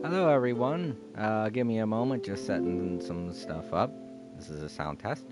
Hello, everyone. Give me a moment, just setting some stuff up. This is a sound test.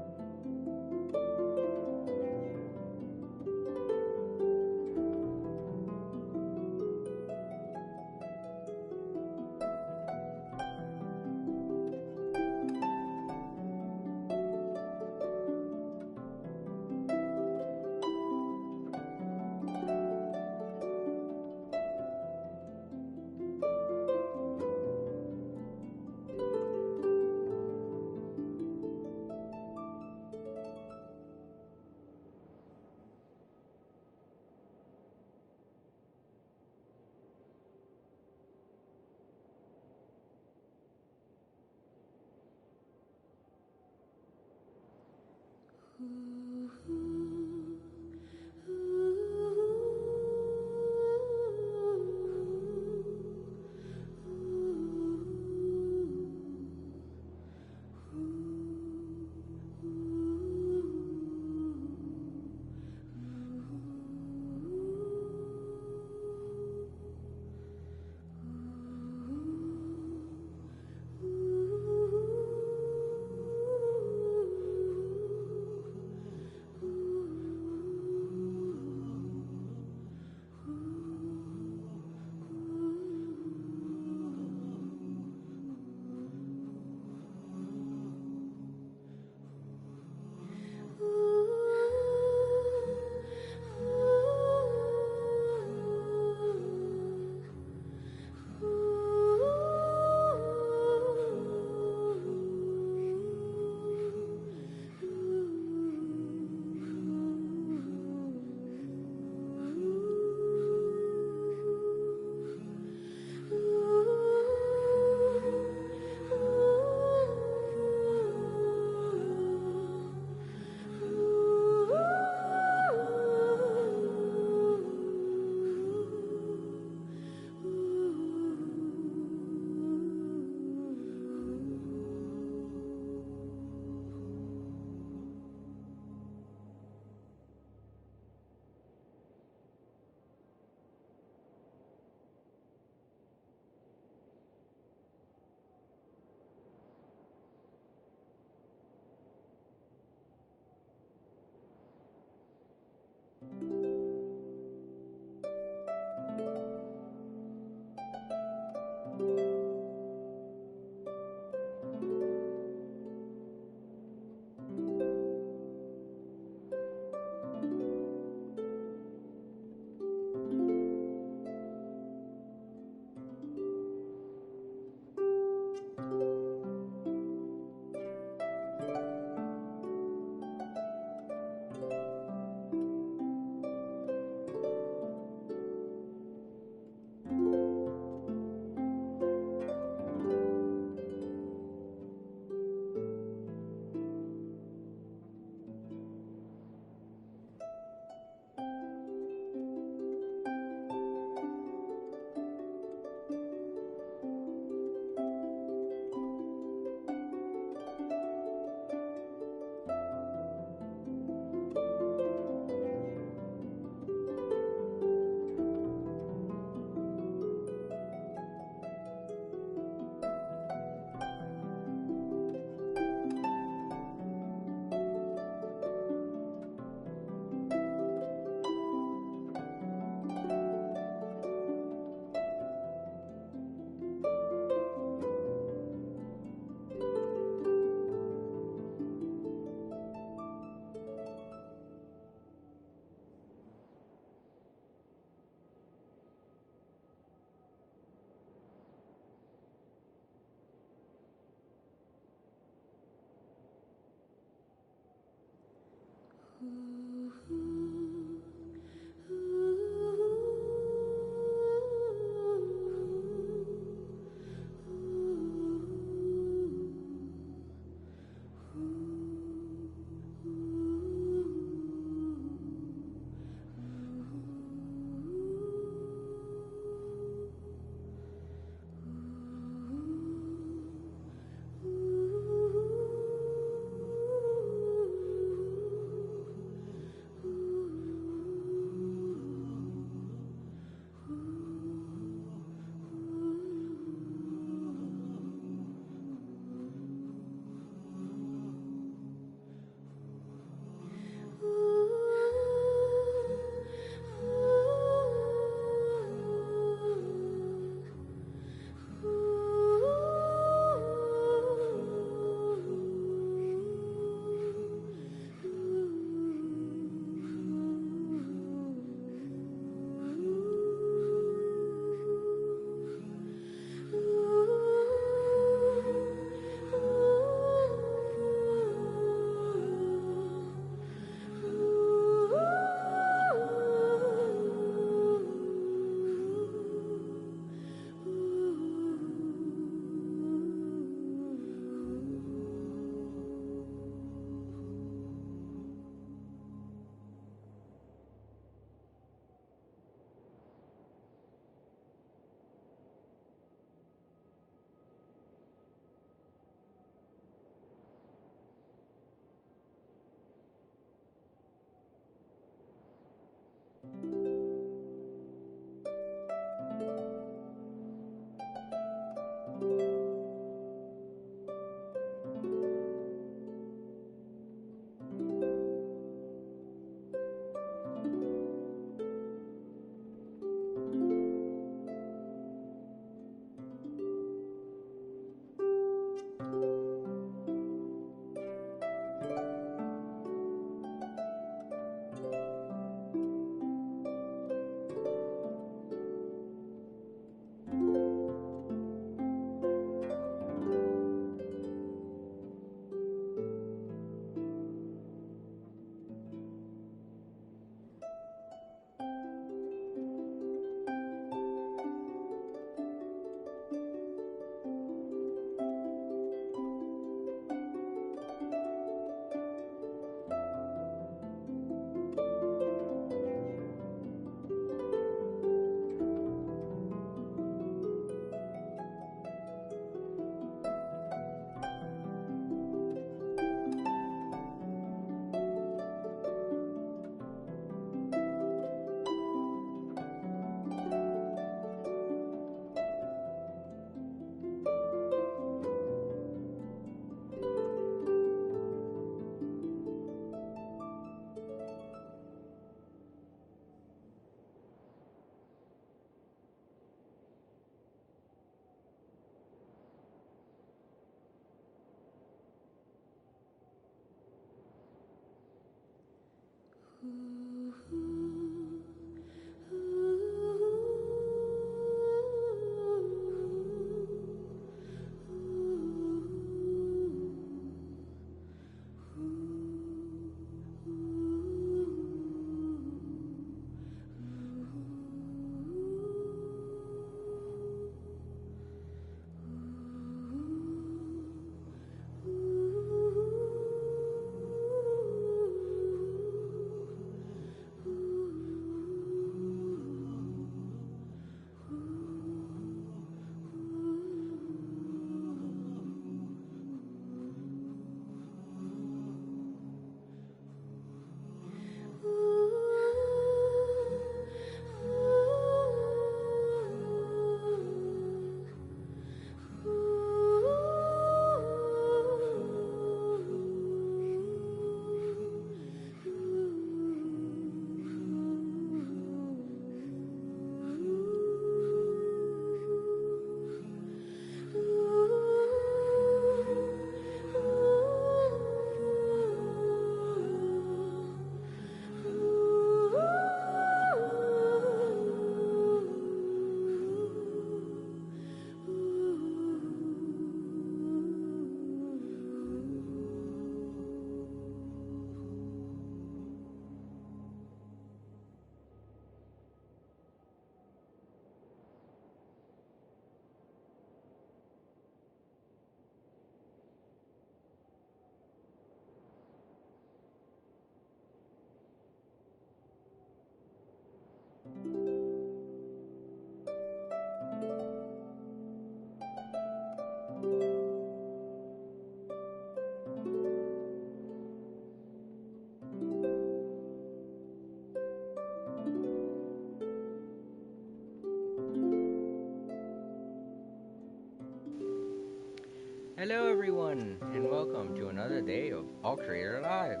Hello, everyone, and welcome to another day of All Creator Live.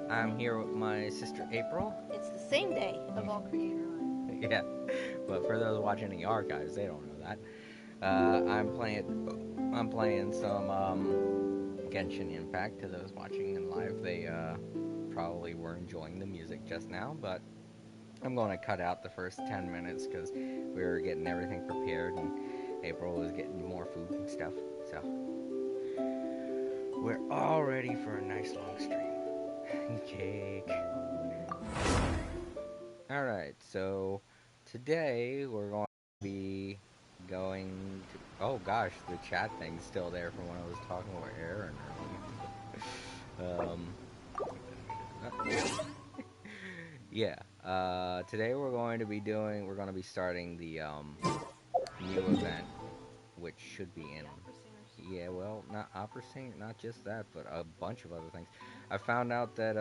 I'm here with my sister April. It's the same day of All Creator Live. Yeah, but for those watching the archives, they don't know that. I'm playing some Genshin Impact. To those watching in live, they probably were enjoying the music just now, but I'm going to cut out the first 10 minutes because we were getting everything prepared and April was getting more food and stuff. So we're all ready for a nice long stream. Cake. Alright, so today we're going to be going to... Oh gosh, the chat thing's still there from when I was talking with Aaron earlier. Yeah, today we're going to be starting the new event, which should be in... Yeah, well, not opera singer, not just that, but a bunch of other things. I found out that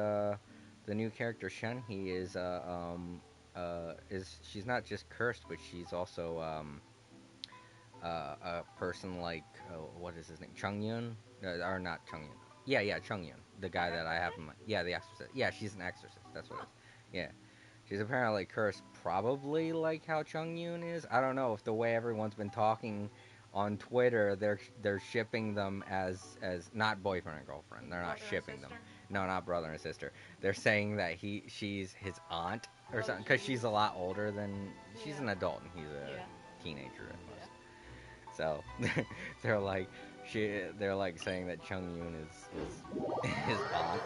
the new character Shen, she's not just cursed, but she's also a person like what is his name, Chung-Yun, or not Chung-Yun. Yeah, Chung-Yun, the guy that I have in my... Yeah, the exorcist. Yeah, she's an exorcist. That's what it is. Yeah. She's apparently cursed, probably like how Chung-Yun is. I don't know if the way everyone's been talking on Twitter, they're shipping them as not boyfriend and girlfriend. They're not shipping them. No, not brother and sister. They're saying that she's his aunt or something because she's a lot older than... She's an adult and he's a teenager at most. So they're like saying that Chung-Yun is his aunt.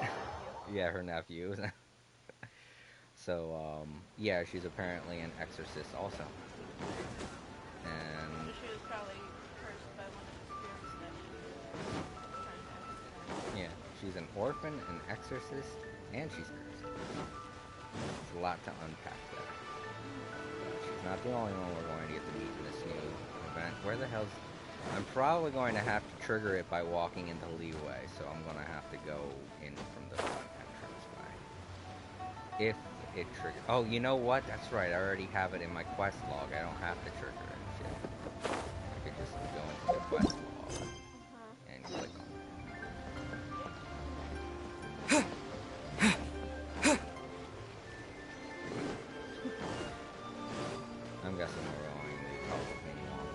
Yeah, her nephew. So, yeah, she's apparently an exorcist also. And... So she was probably cursed by one of the spirits that she was Yeah, she's an orphan, an exorcist, and she's cursed. It's a lot to unpack there. But she's not the only one we're going to get to meet in this new event. Where the hell's... I'm probably going to have to trigger it by walking into Leeway, so I'm going to have to go in from the front entrance way. If it triggers... Oh, you know what? That's right, I already have it in my quest log. I don't have to trigger it. Shit. I could just go into the quest log and click on it. I'm guessing we're going to talk with Ming Wong.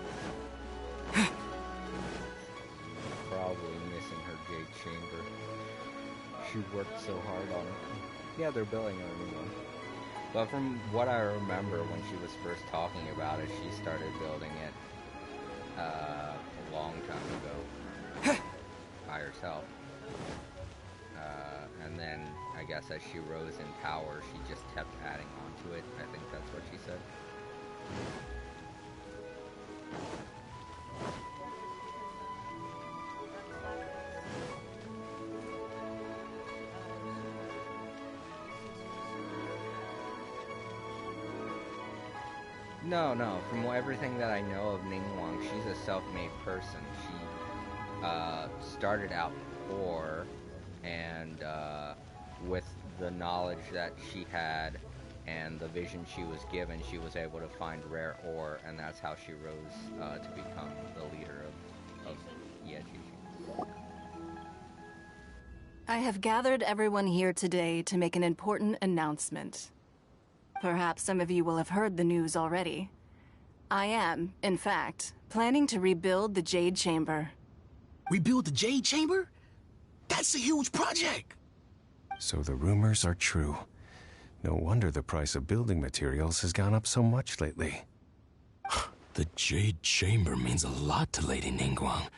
Probably missing her jade chamber. She worked so hard on it. Yeah, they're building a new one. But from what I remember when she was first talking about it, she started building it a long time ago by herself. And then, I guess as she rose in power, she just kept adding on to it. I think that's what she said. No. From everything that I know of Ning Wang, she's a self-made person. She started out poor, and with the knowledge that she had and the vision she was given, she was able to find rare ore, and that's how she rose to become the leader of Genshin. I have gathered everyone here today to make an important announcement. Perhaps some of you will have heard the news already. I am, in fact, planning to rebuild the Jade Chamber. Rebuild the Jade Chamber? That's a huge project! So the rumors are true. No wonder the price of building materials has gone up so much lately. The Jade Chamber means a lot to Lady Ningguang.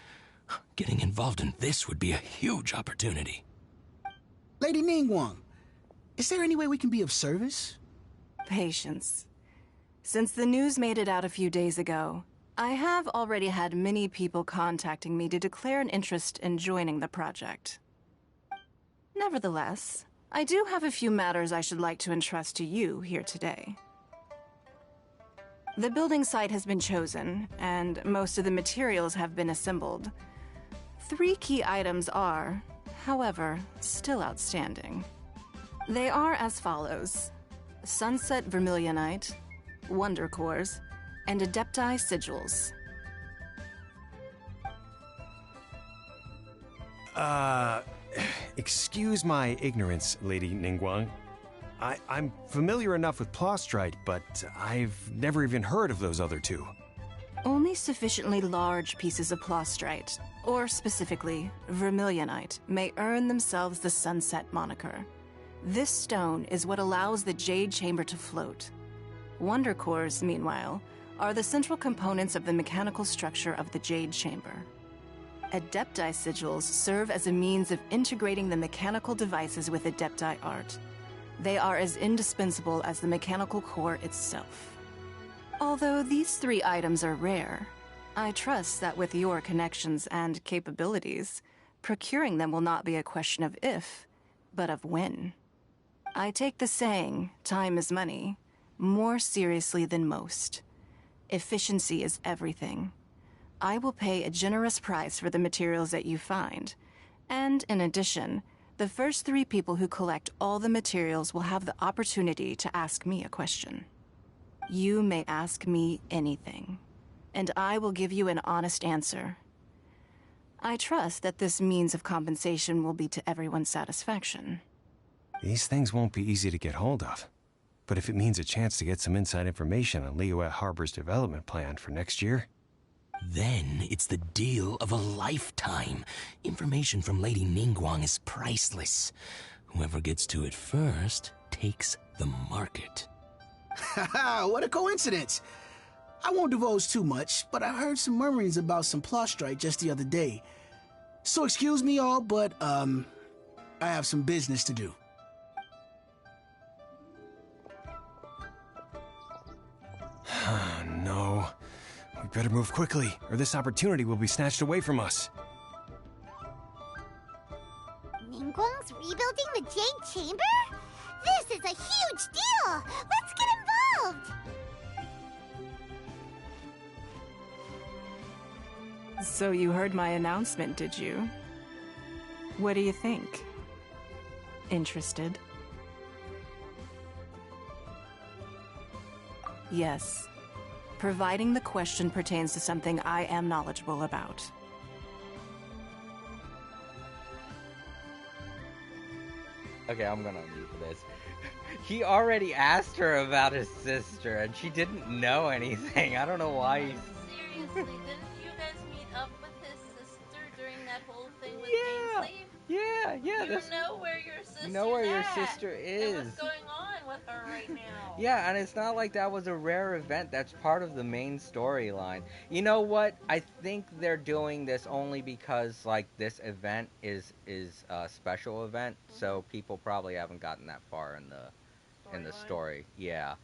Getting involved in this would be a huge opportunity. Lady Ningguang, is there any way we can be of service? Patience. Since the news made it out a few days ago, I have already had many people contacting me to declare an interest in joining the project. Nevertheless, I do have a few matters I should like to entrust to you here today. The building site has been chosen, and most of the materials have been assembled. 3 key items are, however, still outstanding. They are as follows: Sunset Vermilionite, Wonder Cores, and Adepti Sigils. Uh, excuse my ignorance, Lady Ningguang. I'm familiar enough with Plostrite, but I've never even heard of those other two. Only sufficiently large pieces of Plostrite, or specifically, Vermilionite, may earn themselves the Sunset moniker. This stone is what allows the Jade Chamber to float. Wonder cores, meanwhile, are the central components of the mechanical structure of the Jade Chamber. Adepti sigils serve as a means of integrating the mechanical devices with Adepti art. They are as indispensable as the mechanical core itself. Although these 3 items are rare, I trust that with your connections and capabilities, procuring them will not be a question of if, but of when. I take the saying, time is money, more seriously than most. Efficiency is everything. I will pay a generous price for the materials that you find, and in addition, the first 3 people who collect all the materials will have the opportunity to ask me a question. You may ask me anything, and I will give you an honest answer. I trust that this means of compensation will be to everyone's satisfaction. These things won't be easy to get hold of. But if it means a chance to get some inside information on Liyue Harbor's development plan for next year... Then it's the deal of a lifetime. Information from Lady Ningguang is priceless. Whoever gets to it first takes the market. Haha, what a coincidence! I won't divulge too much, but I heard some murmurings about some Plostrite just the other day. So excuse me all, but, I have some business to do. No. We better move quickly, or this opportunity will be snatched away from us. Ningguang's rebuilding the Jade Chamber? This is a huge deal! Let's get involved! So you heard my announcement, did you? What do you think? Interested? Yes. Providing the question pertains to something I am knowledgeable about. Okay, I'm gonna mute this. He already asked her about his sister, and she didn't know anything. I don't know why he's... Seriously, didn't you guys meet up with his sister during that whole thing with Ainsley? Yeah. You know where your sister's know where your at, sister is. and what's going on with her right now. Yeah, and it's not like that was a rare event. That's part of the main storyline. You know what? I think they're doing this only because, like, this event is a special event, so people probably haven't gotten that far in the story. Yeah.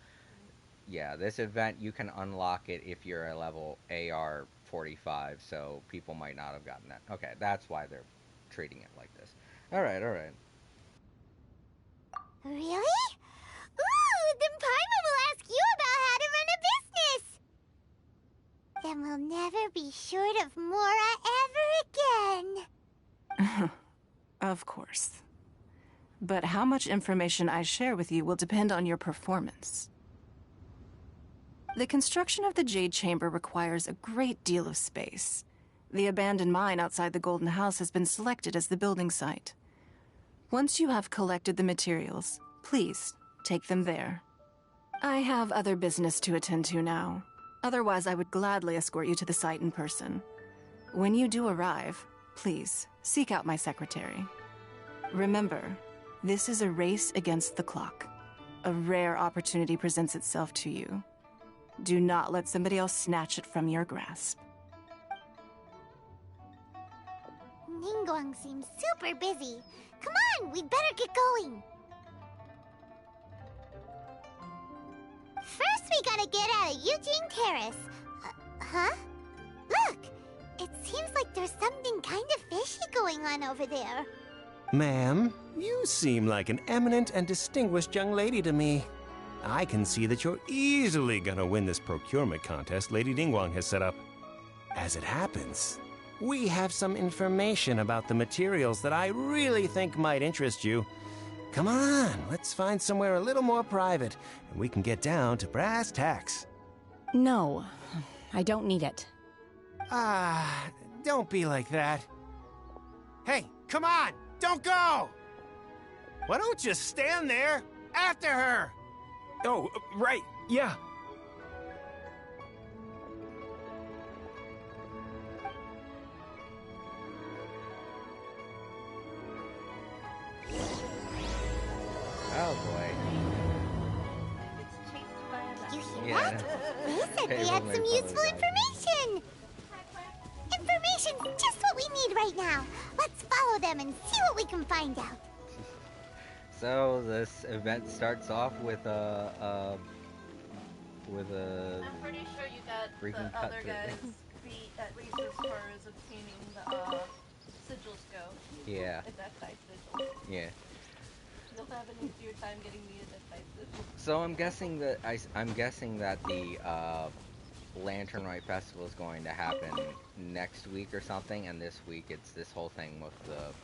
Yeah, this event, you can unlock it if you're a level AR 45, so people might not have gotten that. Okay, that's why they're treating it like this. Alright. Really? Ooh, then Parma will ask you about how to run a business! Then we'll never be short of Mora ever again. Of course. But how much information I share with you will depend on your performance. The construction of the Jade Chamber requires a great deal of space. The abandoned mine outside the Golden House has been selected as the building site. Once you have collected the materials, please take them there. I have other business to attend to now. Otherwise, I would gladly escort you to the site in person. When you do arrive, please seek out my secretary. Remember, this is a race against the clock. A rare opportunity presents itself to you. Do not let somebody else snatch it from your grasp. Ningguang seems super busy. Come on, we'd better get going. First, we gotta get out of Eugene Terrace. Huh? Look! It seems like there's something kind of fishy going on over there. Ma'am, you seem like an eminent and distinguished young lady to me. I can see that you're easily gonna win this procurement contest Lady Ningguang has set up. As it happens, we have some information about the materials that I really think might interest you. Come on, let's find somewhere a little more private, and we can get down to brass tacks. No, I don't need it. Don't be like that. Hey, come on! Don't go! Why don't you stand there? After her! Oh, right, yeah. Oh boy. It's chased by a rat. You hear Yeah. that? They said Hey, they we'll had make some fun of useful that. information. Information's just what we need right now. Let's follow them and see what we can find out. So this event starts off with a I'm pretty sure you got freaking the cut other through. guys beat at least as far as obtaining the sigils go. Yeah. Adept type sigils. Yeah. You'll have an easier time getting the adept type sigils. So I'm guessing that I'm guessing that the Lantern Rite Festival is going to happen next week or something, and this week it's this whole thing with the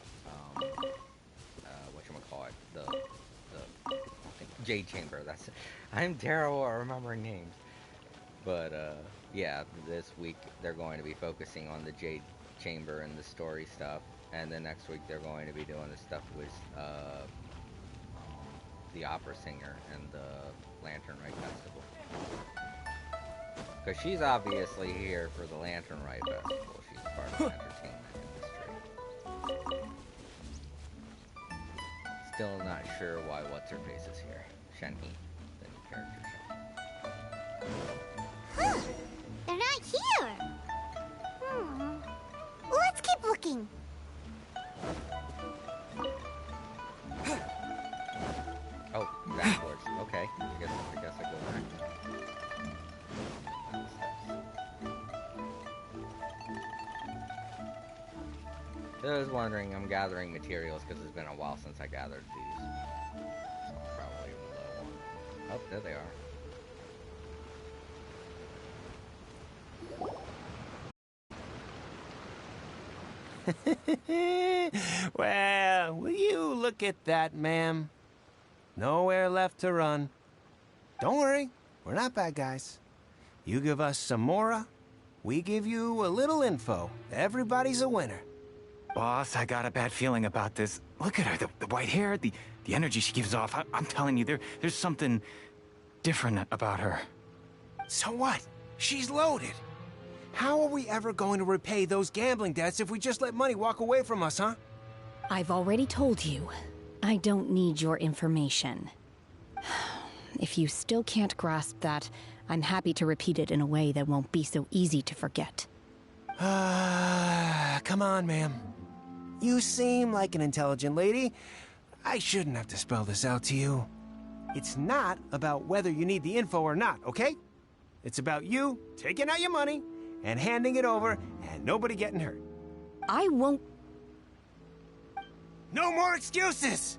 whatchamacallit, the Jade Chamber. That's I'm terrible at remembering names. But yeah, this week they're going to be focusing on the Jade Chamber and the story stuff, and then next week they're going to be doing the stuff with the opera singer and the Lantern Rite Festival. Because she's obviously here for the Lantern Rite Festival. She's part of the entertainment industry. Still not sure why What's-Her-Face is here. Shenhe, the new character Shenhe. Huh. They're not here. Let's keep looking. Oh, backwards. Okay. I guess I go back. I was wondering, I'm gathering materials because it's been a while since I gathered these. So I'm probably low on. Oh, there they are. Well, will you look at that, ma'am? Nowhere left to run. Don't worry, we're not bad guys. You give us some mora, we give you a little info. Everybody's a winner. Boss, I got a bad feeling about this. Look at her, the white hair, the energy she gives off. I'm telling you, there's something different about her. So what? She's loaded. How are we ever going to repay those gambling debts if we just let money walk away from us, huh? I've already told you. I don't need your information. If you still can't grasp that, I'm happy to repeat it in a way that won't be so easy to forget. Come on, ma'am. You seem like an intelligent lady. I shouldn't have to spell this out to you. It's not about whether you need the info or not, okay? It's about you taking out your money and handing it over and nobody getting hurt. I won't... No more excuses!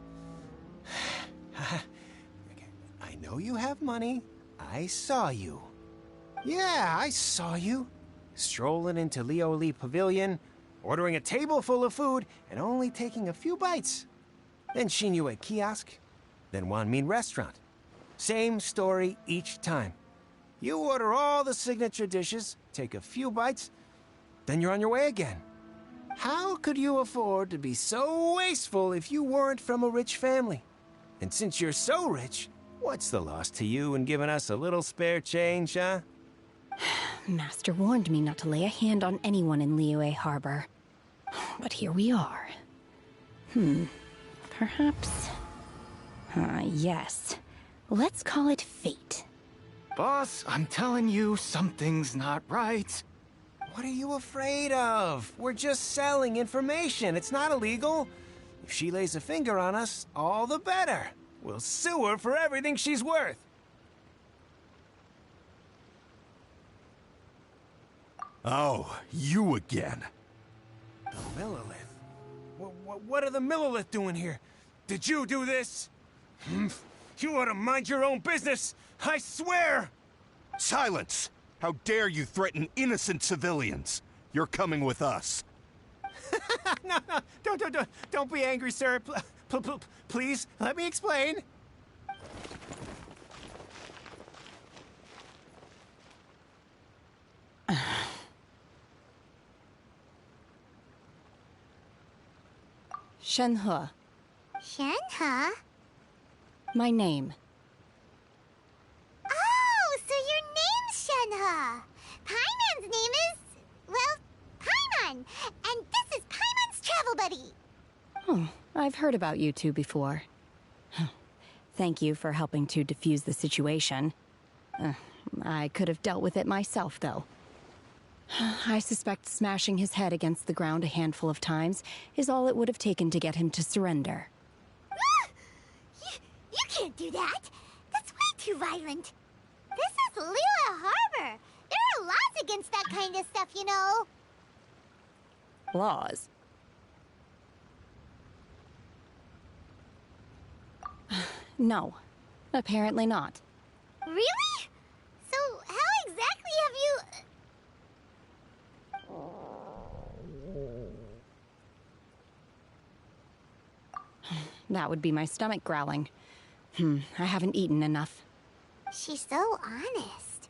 I know you have money. I saw you. Yeah, I saw you. Strolling into Leo Lee Pavilion, ordering a table full of food, and only taking a few bites. Then Shinyue Kiosk, then Wanmin Restaurant. Same story each time. You order all the signature dishes, take a few bites, then you're on your way again. How could you afford to be so wasteful if you weren't from a rich family? And since you're so rich, what's the loss to you in giving us a little spare change, huh? Master warned me not to lay a hand on anyone in Liyue Harbor. But here we are. Perhaps... yes. Let's call it fate. Boss, I'm telling you, something's not right. What are you afraid of? We're just selling information. It's not illegal. If she lays a finger on us, all the better. We'll sue her for everything she's worth. Oh, you again. The Millilith? What are the Millilith doing here? Did you do this? You ought to mind your own business, I swear! Silence! How dare you threaten innocent civilians? You're coming with us. No, don't be angry, sir. Please, let me explain. Shenhe, Shenhe? my name. Oh, so your name's Shenhe. Paimon's name is, well, Paimon. And this is Paimon's travel buddy. Oh, I've heard about you two before. Thank you for helping to defuse the situation. I could have dealt with it myself, though. I suspect smashing his head against the ground a handful of times is all it would have taken to get him to surrender. You can't do that. That's way too violent. This is Liyue Harbor. There are laws against that kind of stuff, you know. Laws? No, apparently not. Really? So how exactly have you... That would be my stomach growling. I haven't eaten enough. She's so honest.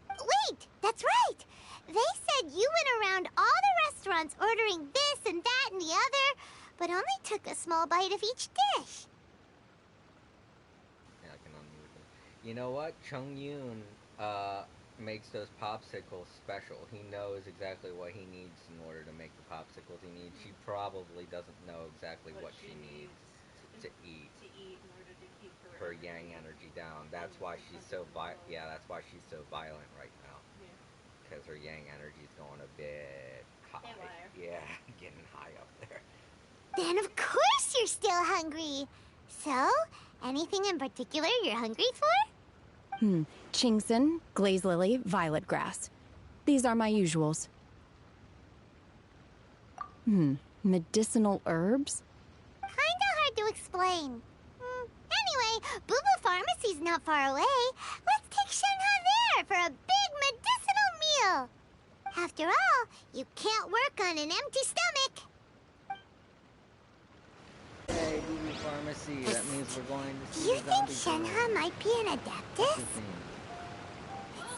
Wait, that's right. They said you went around all the restaurants ordering this and that and the other, but only took a small bite of each dish. Yeah, I can unmute him. You know what? Chung Yun makes those popsicles special. He knows exactly what he needs in order to make the popsicles he needs. She probably doesn't know exactly what she needs to eat in order to keep her yang energy down. That's why she's so that's why she's so violent right now. Because her yang energy's going a bit high. Yeah, getting high up there. Then of course you're still hungry. So, anything in particular you're hungry for? Chingson, glaze lily, violet grass. These are my usuals. Medicinal herbs? Kinda hard to explain. Anyway, Boo Boo Pharmacy's not far away. Let's take Shenhe there for a big medicinal meal. After all, you can't work on an empty stomach. Hey, Boo Pharmacy, that means we're going to Do see you the think zombie Shenhe might be an adeptus?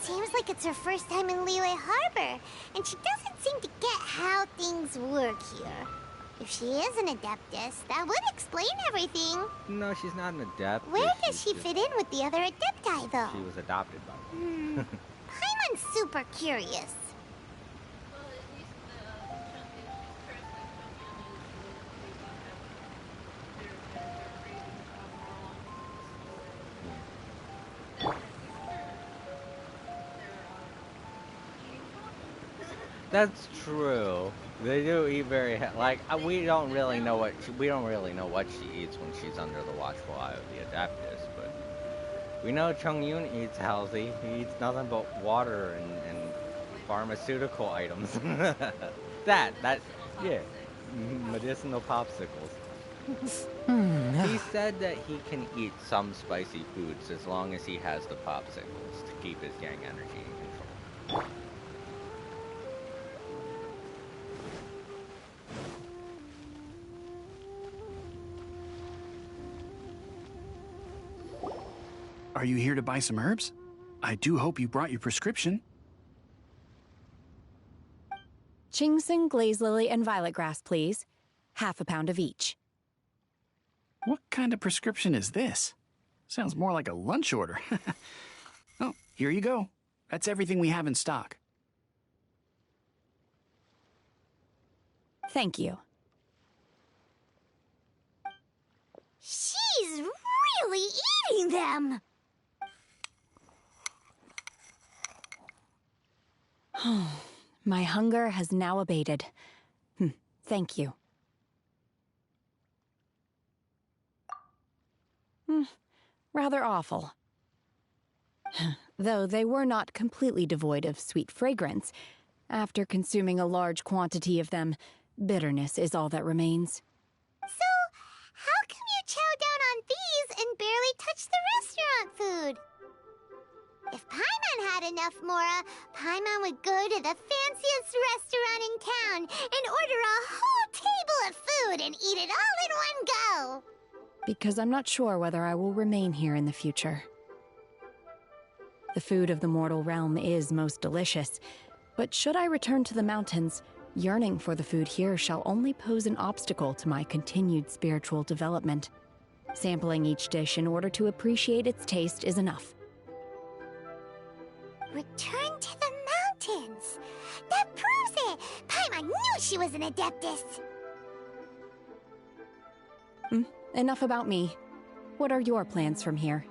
Seems like it's her first time in Liyue Harbor, and she doesn't seem to get how things work here. If she is an adeptus, that would explain everything. No, she's not an adept. Where does she fit in with the other adepti, though? She was adopted by them. Paimon's super curious. Well, at least if she's cursed like Chung Yun is, they won't have their cravings gone wrong. That's true. They do eat very we don't really know what she eats when she's under the watchful eye of the adeptus, but we know Chung Yun eats healthy. He eats nothing but water and pharmaceutical items. Medicinal popsicles. He said that he can eat some spicy foods as long as he has the popsicles to keep his yang energy in control. Are you here to buy some herbs? I do hope you brought your prescription. Chingson, glaze lily, and violet grass, please. Half a pound of each. What kind of prescription is this? Sounds more like a lunch order. Oh, here you go. That's everything we have in stock. Thank you. She's really eating them! My hunger has now abated. Thank you. Rather awful. Though they were not completely devoid of sweet fragrance. After consuming a large quantity of them, bitterness is all that remains. So, how come you chow down on these and barely touch the restaurant food? If Paimon had enough Mora, Paimon would go to the fanciest restaurant in town and order a whole table of food and eat it all in one go. Because I'm not sure whether I will remain here in the future. The food of the mortal realm is most delicious, but should I return to the mountains, Yearning for the food here shall only pose an obstacle to my continued spiritual development. Sampling each dish in order to appreciate its taste is enough. Return to the mountains! That proves it! Paimon knew she was an Adeptus! Enough about me. What are your plans from here?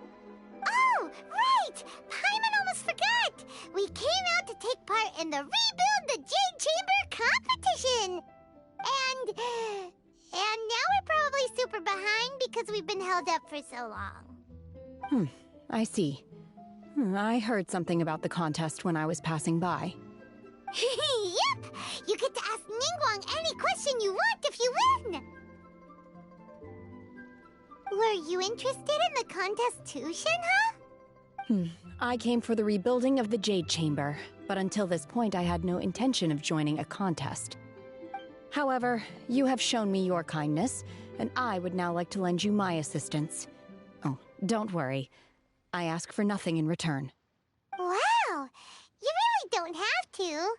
Oh, right! Paimon almost forgot! We came out to take part in the Rebuild the Jade Chamber competition! And now we're probably super behind because we've been held up for so long. I see. I heard something about the contest when I was passing by. Yep! You get to ask Ningguang any question you want if you win! Were you interested in the contest too, Shenhe? I came for the rebuilding of the Jade Chamber, but until this point I had no intention of joining a contest. However, you have shown me your kindness, and I would now like to lend you my assistance. Oh, don't worry. I ask for nothing in return. Wow! You really don't have to.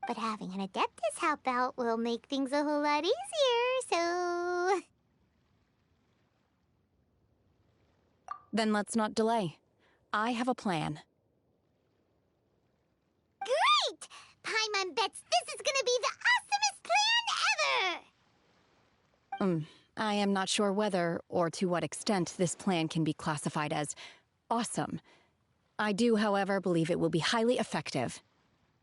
But having an Adeptus help out will make things a whole lot easier, so... Then let's not delay. I have a plan. Great! Paimon bets this is gonna be the awesomest plan ever! I am not sure whether or to what extent this plan can be classified as awesome. I do, however, believe it will be highly effective.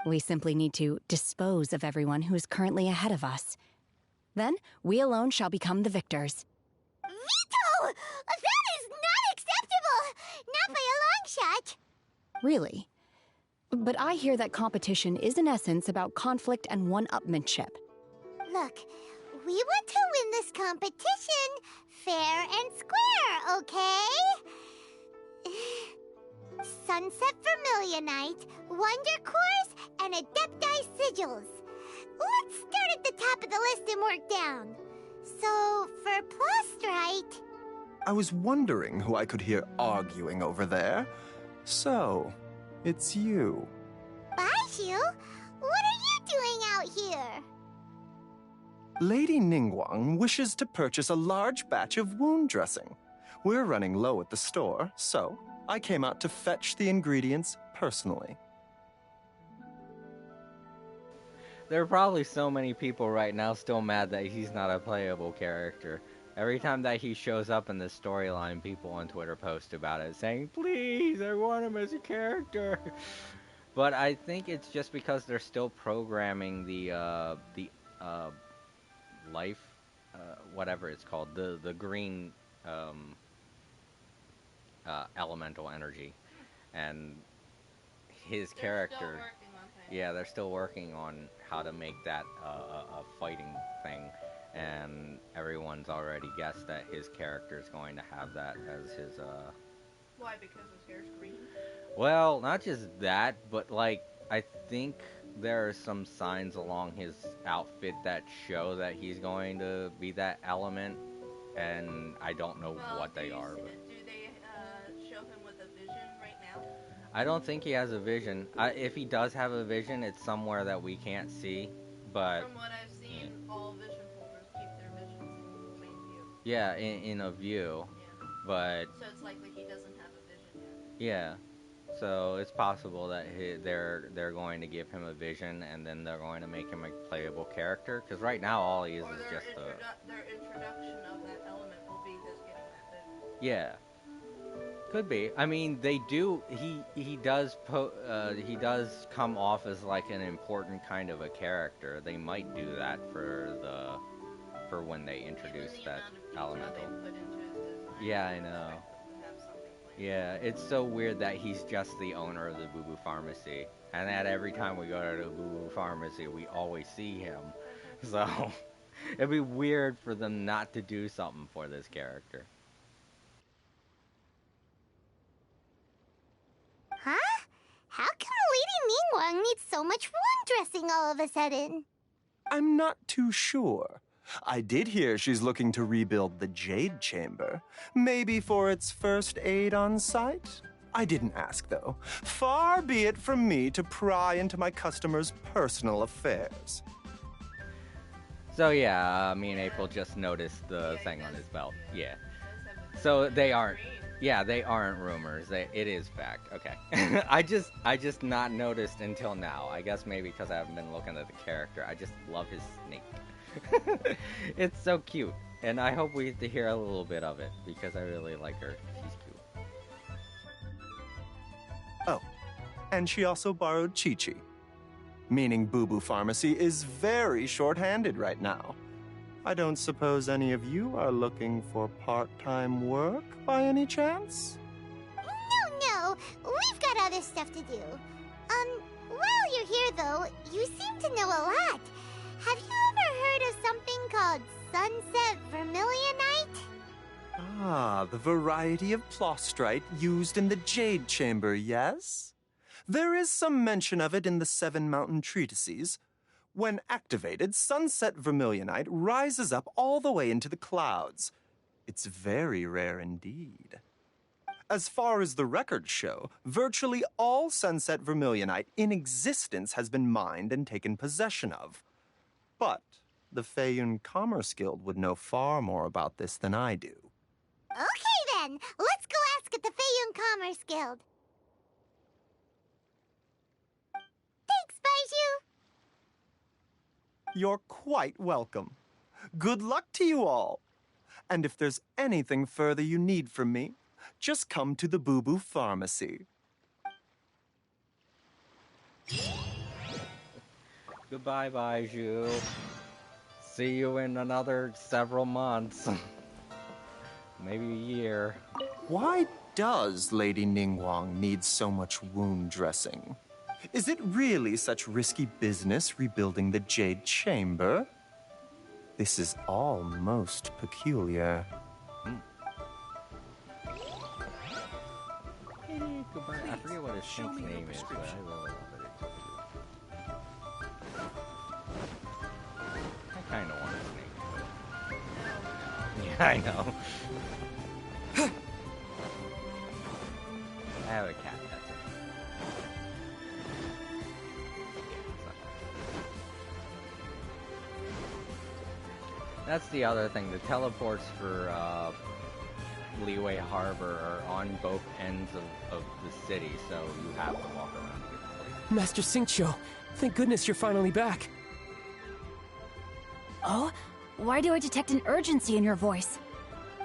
We simply need to dispose of everyone who is currently ahead of us. Then, we alone shall become the victors. Veto! That is not acceptable! Not by a long shot! Really? But I hear that competition is in essence about conflict and one-upmanship. Look, we want to win this competition fair and square, okay? Sunset Vermilionite, Wonder Cores, and Adepti Sigils. Let's start at the top of the list and work down. So, for Plustrite... I was wondering who I could hear arguing over there. So, it's you. Baishu, what are you doing out here? Lady Ningguang wishes to purchase a large batch of wound dressing. We're running low at the store, so I came out to fetch the ingredients personally. There are probably so many people right now still mad that he's not a playable character. Every time that he shows up in this storyline, people on Twitter post about it, saying, "Please, I want him as a character." But I think it's just because they're still programming the life, whatever it's called, the green elemental energy, and his character. Yeah, they're still working on how to make that a fighting thing, and everyone's already guessed that his character is going to have that as his Why? Because his hair's green? Well, not just that, but like I think there are some signs along his outfit that show that he's going to be that element, and I don't know what they are. But Do they show him with a vision right now? I don't think he has a vision. If he does have a vision, it's somewhere that we can't see. But From what I've seen, all vision holders keep their visions in plain view. yeah, in a view. Yeah. But So it's likely he doesn't have a vision yet. yeah, so it's possible that they're going to give him a vision, and then they're going to make him a playable character. Because right now all he is just a their introduction of that element will be his getting that vision. yeah. Could be. I mean, they do. He does come off as like an important kind of a character. They might do that for when they introduce that elemental. Yeah, I know. Yeah, it's so weird that he's just the owner of the Boo Boo Pharmacy, and that every time we go to the Boo Boo Pharmacy, we always see him. So it'd be weird for them not to do something for this character. Huh? How come Lady Ningguang needs so much wound dressing all of a sudden? I'm not too sure. I did hear she's looking to rebuild the Jade Chamber. Maybe for its first aid on site? I didn't ask, though. Far be it from me to pry into my customers' personal affairs. So yeah, me and April just noticed the thing on his belt. Yeah. So they aren't. Yeah, they aren't rumors. It is fact. Okay. I just not noticed until now. I guess maybe because I haven't been looking at the character. I just love his snake. It's so cute, and I hope we get to hear a little bit of it because I really like her. She's cute. Oh, and she also borrowed Chi-Chi. Meaning Boo Boo Pharmacy is very short-handed right now. I don't suppose any of you are looking for part-time work by any chance? No, we've got other stuff to do. While you're here though, you seem to know a lot. Have you ever heard of something called Sunset Vermilionite? Ah, the variety of plostrite used in the Jade Chamber, yes? There is some mention of it in the Seven Mountain Treatises. When activated, Sunset Vermilionite rises up all the way into the clouds. It's very rare indeed. As far as the records show, virtually all Sunset Vermilionite in existence has been mined and taken possession of. But the Feiyun Commerce Guild would know far more about this than I do. Okay then, let's go ask at the Feiyun Commerce Guild. Thanks, Baiju. You're quite welcome. Good luck to you all. And if there's anything further you need from me, just come to the Boo Boo Pharmacy. Goodbye, Baiju. See you in another several months. Maybe a year. Why does Lady Ningguang need so much wound dressing? Is it really such risky business rebuilding the Jade Chamber? This is all most peculiar. Goodbye. I forget what his snake's name is, but I really love it. It's cute. I kind of want a snake. Yeah, I know. I have a cat. That's it. That's the other thing. The teleports for Leeway Harbor are on both ends of the city, so you have to walk around to get the place. Master Xingqiu, thank goodness you're finally back. Oh? Why do I detect an urgency in your voice?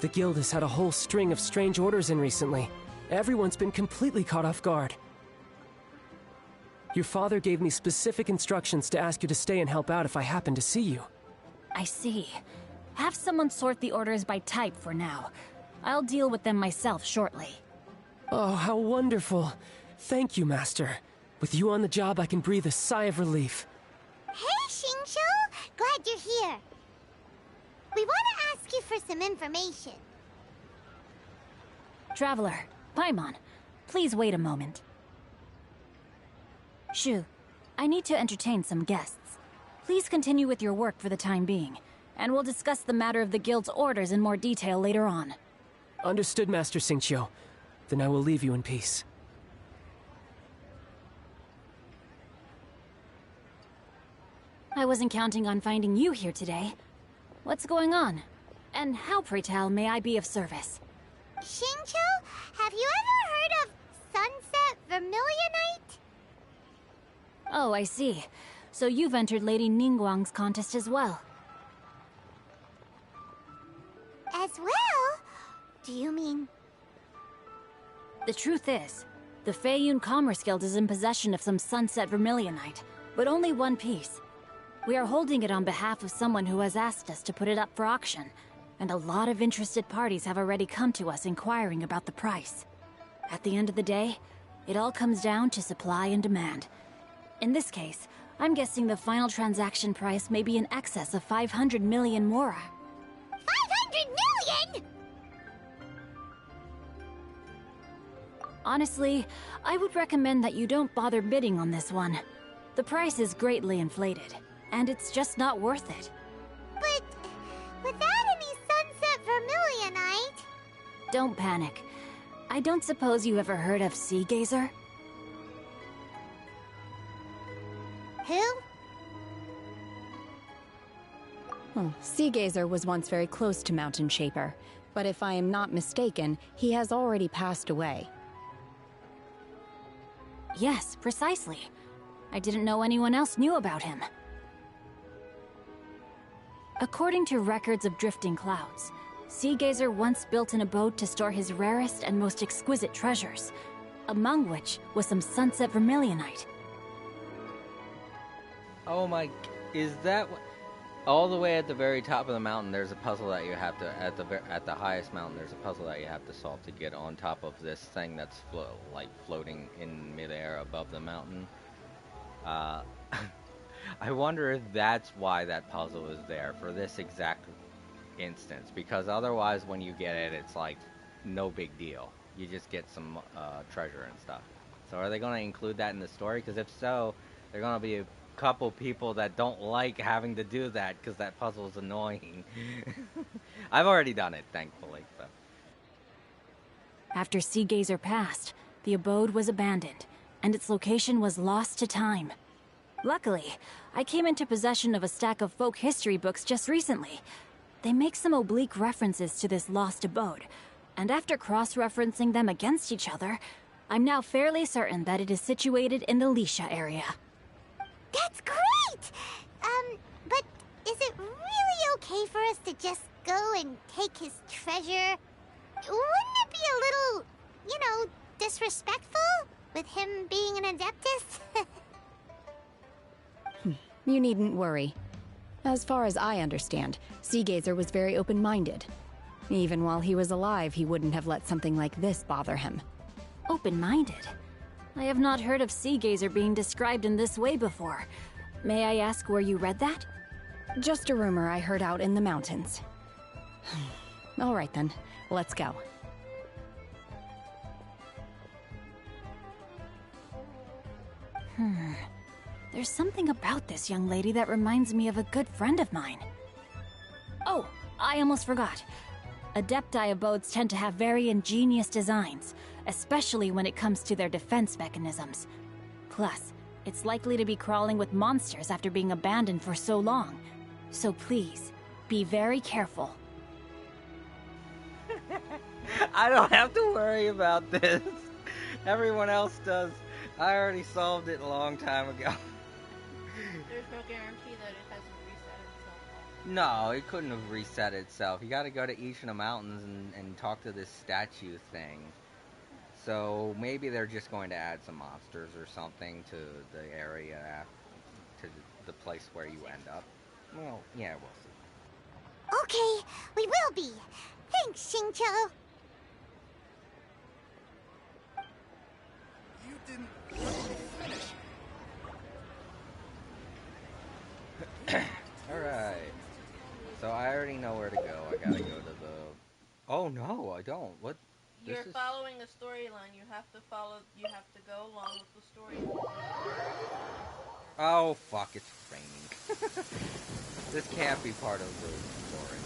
The guild has had a whole string of strange orders in recently. Everyone's been completely caught off guard. Your father gave me specific instructions to ask you to stay and help out if I happen to see you. I see. Have someone sort the orders by type for now. I'll deal with them myself shortly. Oh, how wonderful. Thank you, Master. With you on the job, I can breathe a sigh of relief. Hey, Xingqiu! Glad you're here. We want to ask you for some information. Traveler, Paimon, please wait a moment. Shu, I need to entertain some guests. Please continue with your work for the time being, and we'll discuss the matter of the guild's orders in more detail later on. Understood, Master Xingqiu. Then I will leave you in peace. I wasn't counting on finding you here today. What's going on? And how, pray tell, may I be of service? Xingqiu, have you ever heard of Sunset Vermilionite? Oh, I see. So you've entered Lady Ningguang's contest as well. As well? Do you mean... The truth is, the Feiyun Commerce Guild is in possession of some Sunset Vermilionite, but only one piece. We are holding it on behalf of someone who has asked us to put it up for auction, and a lot of interested parties have already come to us inquiring about the price. At the end of the day, it all comes down to supply and demand. In this case, I'm guessing the final transaction price may be in excess of 500 million mora. 500 million?! Honestly, I would recommend that you don't bother bidding on this one. The price is greatly inflated, and it's just not worth it. But without any Sunset Vermilionite... Don't panic. I don't suppose you ever heard of Sea Gazer? Who? Sea Gazer was once very close to Mountain Shaper, but if I am not mistaken, he has already passed away. Yes, precisely. I didn't know anyone else knew about him. According to records of drifting clouds, Sea Gazer once built an abode to store his rarest and most exquisite treasures, among which was some sunset vermilionite. Oh my, is that what? All the way at the very top of the mountain, there's a puzzle that you have to, at the highest mountain, there's a puzzle that you have to solve to get on top of this thing that's floating in midair above the mountain. I wonder if that's why that puzzle is there, for this exact instance, because otherwise when you get it, it's like, no big deal. You just get some treasure and stuff. So are they going to include that in the story? Because if so, they're going to be a couple people that don't like having to do that because that puzzle is annoying. I've already done it, thankfully. So. After Sea Gazer passed, the abode was abandoned, and its location was lost to time. Luckily, I came into possession of a stack of folk history books just recently. They make some oblique references to this lost abode, and after cross-referencing them against each other, I'm now fairly certain that it is situated in the Lisha area. That's great! But is it really okay for us to just go and take his treasure? Wouldn't it be a little, disrespectful with him being an Adeptus? You needn't worry. As far as I understand, Sea Gazer was very open-minded. Even while he was alive, he wouldn't have let something like this bother him. Open-minded? I have not heard of Sea Gazer being described in this way before. May I ask where you read that? Just a rumor I heard out in the mountains. All right then, let's go. There's something about this young lady that reminds me of a good friend of mine. Oh, I almost forgot. Adepti abodes tend to have very ingenious designs, especially when it comes to their defense mechanisms. Plus, it's likely to be crawling with monsters after being abandoned for so long. So please, be very careful. I don't have to worry about this. Everyone else does. I already solved it a long time ago. There's no guarantee that it hasn't reset itself. No, it couldn't have reset itself. You gotta go to each of the mountains and talk to this statue thing. So maybe they're just going to add some monsters or something to the area, to the place where you end up. Well, yeah, we'll see. Okay, we will be. Thanks, Xingqiu. You didn't finish. Alright. So I already know where to go. I gotta go to the... Oh no, I don't. What? You're following a storyline. You have to go along with the story. Oh fuck, it's raining. This can't be part of the story.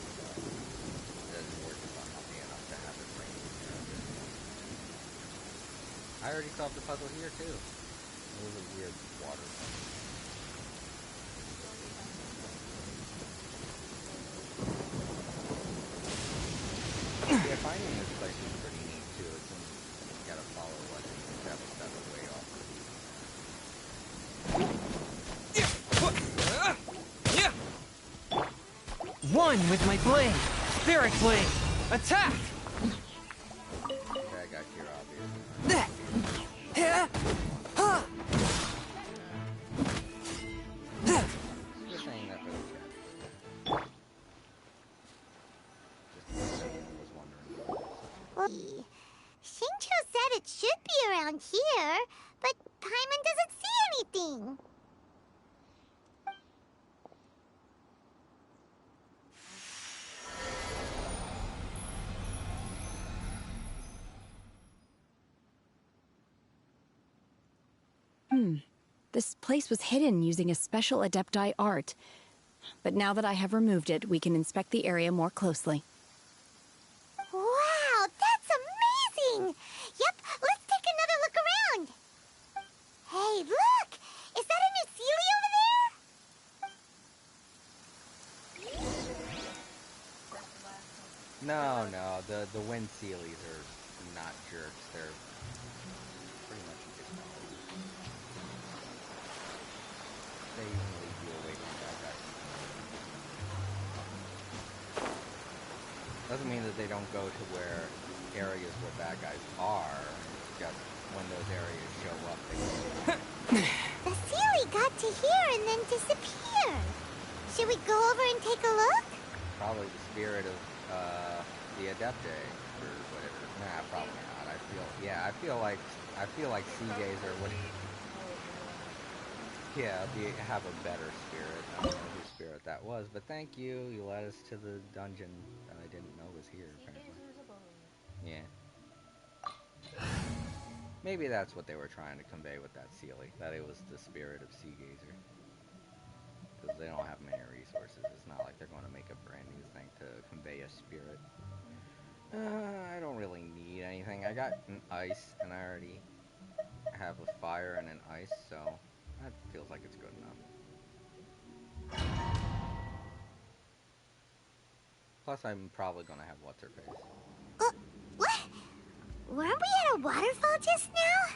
We're just unlucky enough to have it raining. I already solved the puzzle here too. It was a weird water puzzle. Yeah, finding this place is pretty neat too. It's you gotta follow legends step way off. One with my blade! Spirit blade! Attack! Okay, I got here, obviously. Just saying that for the chat. Xingqiu said it should be around here, but Paimon doesn't see anything. This place was hidden using a special Adepti art. But now that I have removed it, we can inspect the area more closely. Wow, that's amazing! Yep, let's take another look around. Hey, look! Is that a new Sealy over there? No, no, the wind sealies are not jerks. They're pretty much just they even leave you away from bad guys. Doesn't mean that they don't go to where areas where bad guys are. It's just when those areas show up, they The Sealy got to here and then disappeared. Should we go over and take a look? probably the spirit of the Adepte or whatever. Nah, probably not. I feel like Sea Gazer would have a better spirit. I don't know whose spirit that was, but thank you. You led us to the dungeon that I didn't know was here, apparently. Yeah. Maybe that's what they were trying to convey with that Sealy, that it was the spirit of Sea Gazer. Because they don't have many resources. It's not like they're going to make a brand new thing to convey a spirit. I don't really need anything. I got an ice, and I already have a fire and an ice, so that feels like it's good enough. Plus, I'm probably going to have what's-her-face. What? Weren't we at a waterfall just now?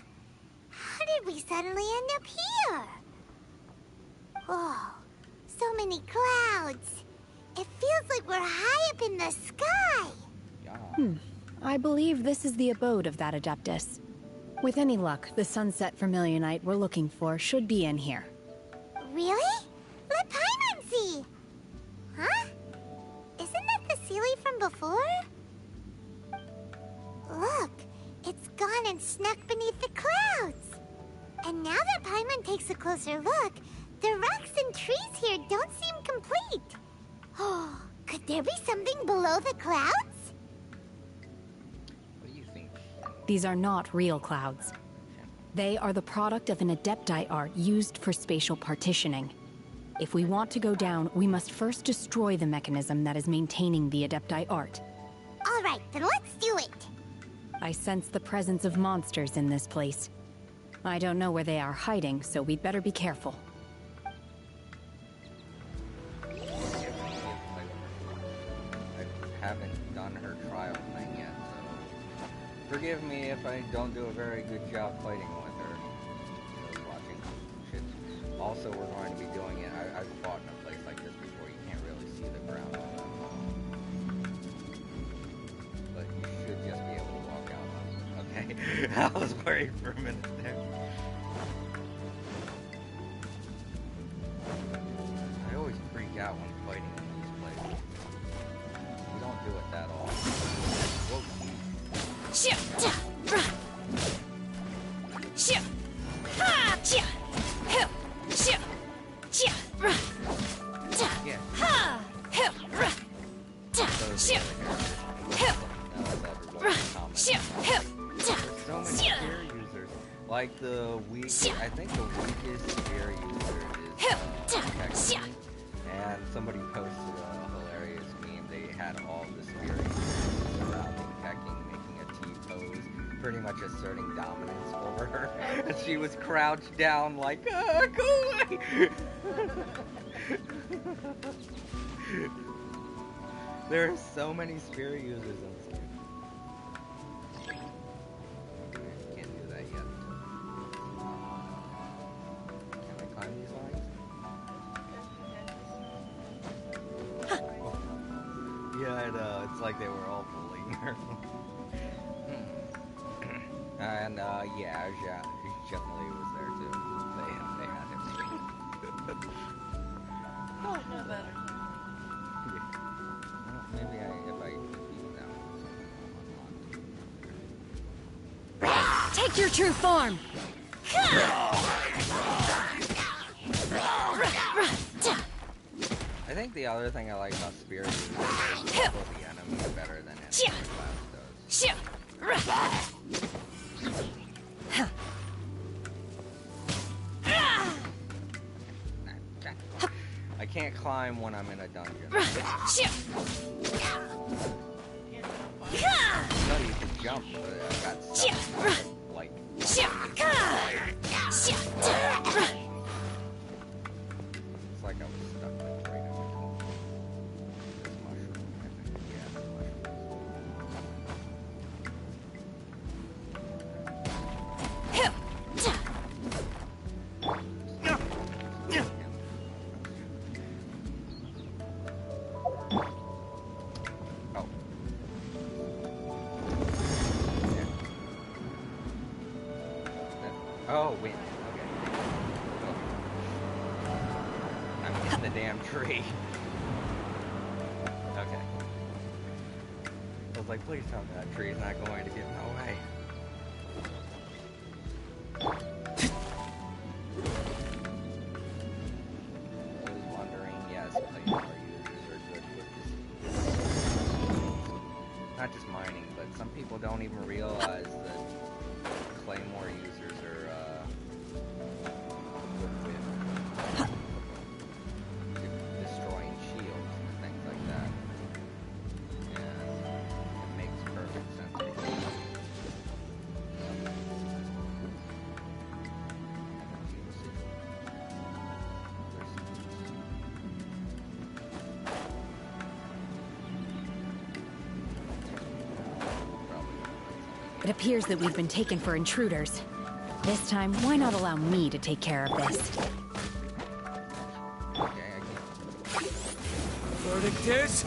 How did we suddenly end up here? Oh, so many clouds. It feels like we're high up in the sky. I believe this is the abode of that Adeptus. With any luck, the Sunset Vermilionite we're looking for should be in here. Really? Let Paimon see. Huh? Isn't that the Sealy from before? Look, it's gone and snuck beneath the clouds. And now that Paimon takes a closer look, the rocks and trees here don't seem complete. Oh, could there be something below the clouds? What do you think? These are not real clouds. They are the product of an Adepti art used for spatial partitioning. If we want to go down, we must first destroy the mechanism that is maintaining the Adepti art. All right, then let's do it. I sense the presence of monsters in this place. I don't know where they are hiding, so we'd better be careful. I haven't done her trial thing yet, so forgive me if I don't do a very good job fighting with her. Just watching shit. Also, we're going to be doing it. I've fought in a place like this before. You can't really see the ground all that well. But you should just be able to walk out on it. Okay? I was worried for a minute there. I always freak out when fighting in these places. You don't do it that often. Whoa. Like the weakest, I think the weakest spear user is Tekken. And somebody posted a hilarious meme. They had all the spear users surrounding Tekken, making a T-pose, pretty much asserting dominance over her. And she was crouched down like, go away! There are so many spear users in this game. Can't do that yet. Can I climb these lines? Yeah, I know. It's like they were all bullying her. And, yeah, Zhengli was there too. They had him. Oh, no better. Well, maybe if I beat that one, Take your true form! I think the other thing I like about Spirit is that they level the enemy better than any class does. I can't climb when I'm in a dungeon. No, you can jump, but I got stuck. Like, it's like I was stuck like right in between. This mushroom, I think. Yeah, this mushroom. Oh, wind. Okay. Oh. I'm in the damn tree. Okay. I was like, please tell me that tree is not going to get in my way. I was wondering, yes, Claymore users are good with this. Not just mining, but some people don't even realize that Claymore users are good with destroying shields and things like that. And it makes perfect sense. It appears that we've been taken for intruders. This time, why not allow me to take care of this? Verdict is...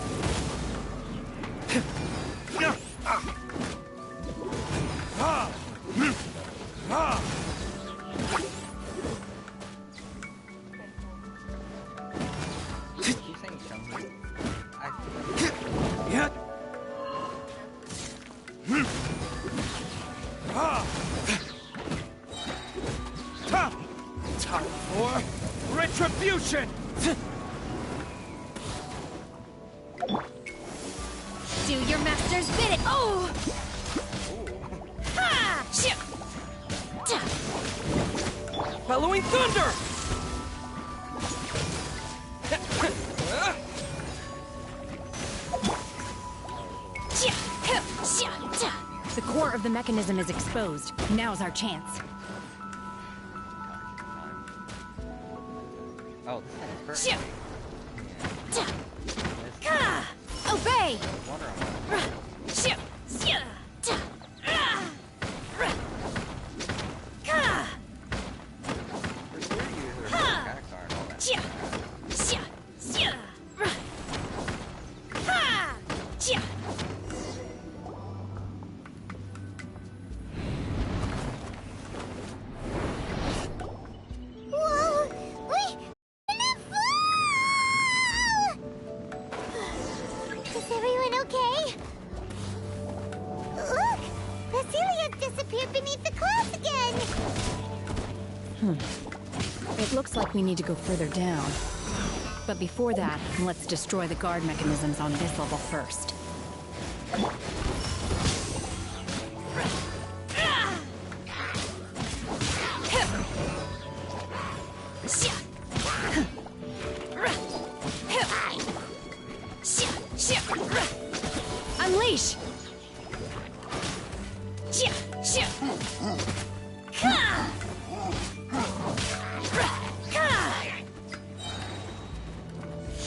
Time for retribution! Do your master's bidding. Oh! Ha! Shit! Bellowing thunder! The core of the mechanism is exposed. Now's our chance. Oh, this thing is perfect. Obey! Is everyone okay? Look! Basilia's disappeared beneath the clouds again! It looks like we need to go further down. But before that, let's destroy the guard mechanisms on this level first. Unleash!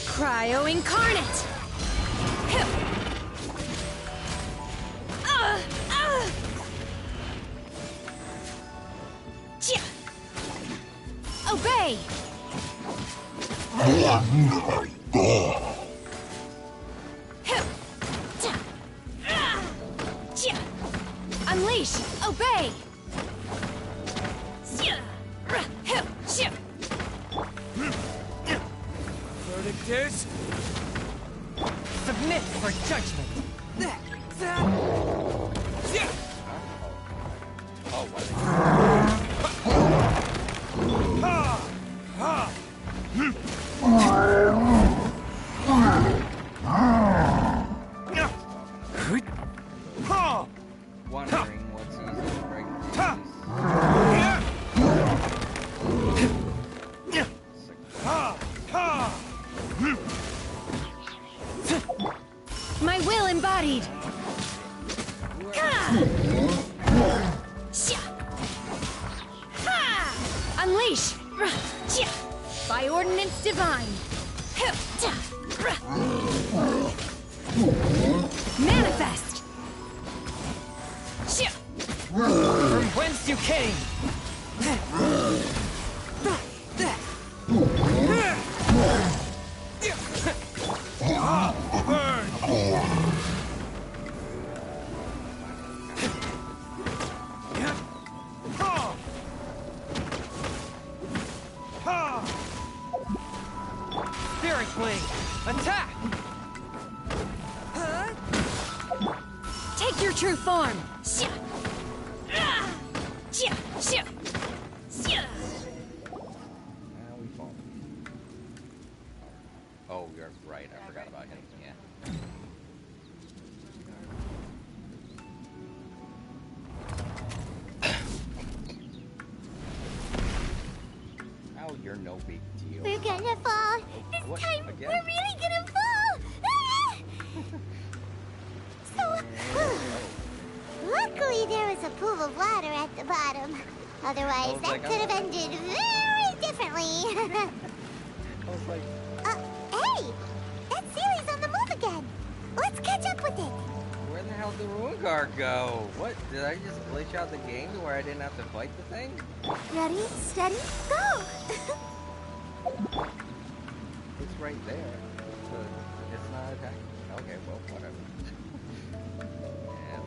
Cryo Incarnate! Obey! Unleash! Obey! Verdict is... submit for judgment. Oh, what? Wondering what's easy to break My will embodied! Unleash! By ordinance divine! Manifest! From whence you came! flame. Attack! Take your true form! Now we fall. Oh, you're right. I forgot about him. Yeah. Oh, you're no big deal. We're gonna fall. This What? time, Again? we're really gonna fall. Luckily, there was a pool of water at the bottom. Otherwise, that like, could have ended very differently. I was like, Hey! That Sealy's on the move again. Let's catch up with it. where the hell did Ruingar go? What? Did I just glitch out the game to where I didn't have to fight the thing? Ready, steady, go! It's right there. So it's not attacking. Okay, well, whatever. Yeah.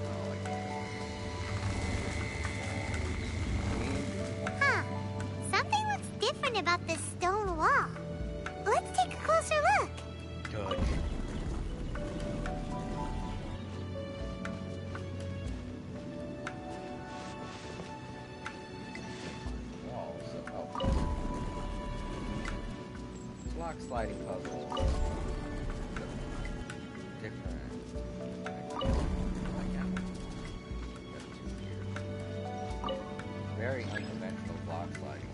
Oh, I can't. Huh. Something looks different about this stone wall. Let's take a closer look. Good. Walls. Oh. Block sliding puzzle. Different. Very unconventional block sliding.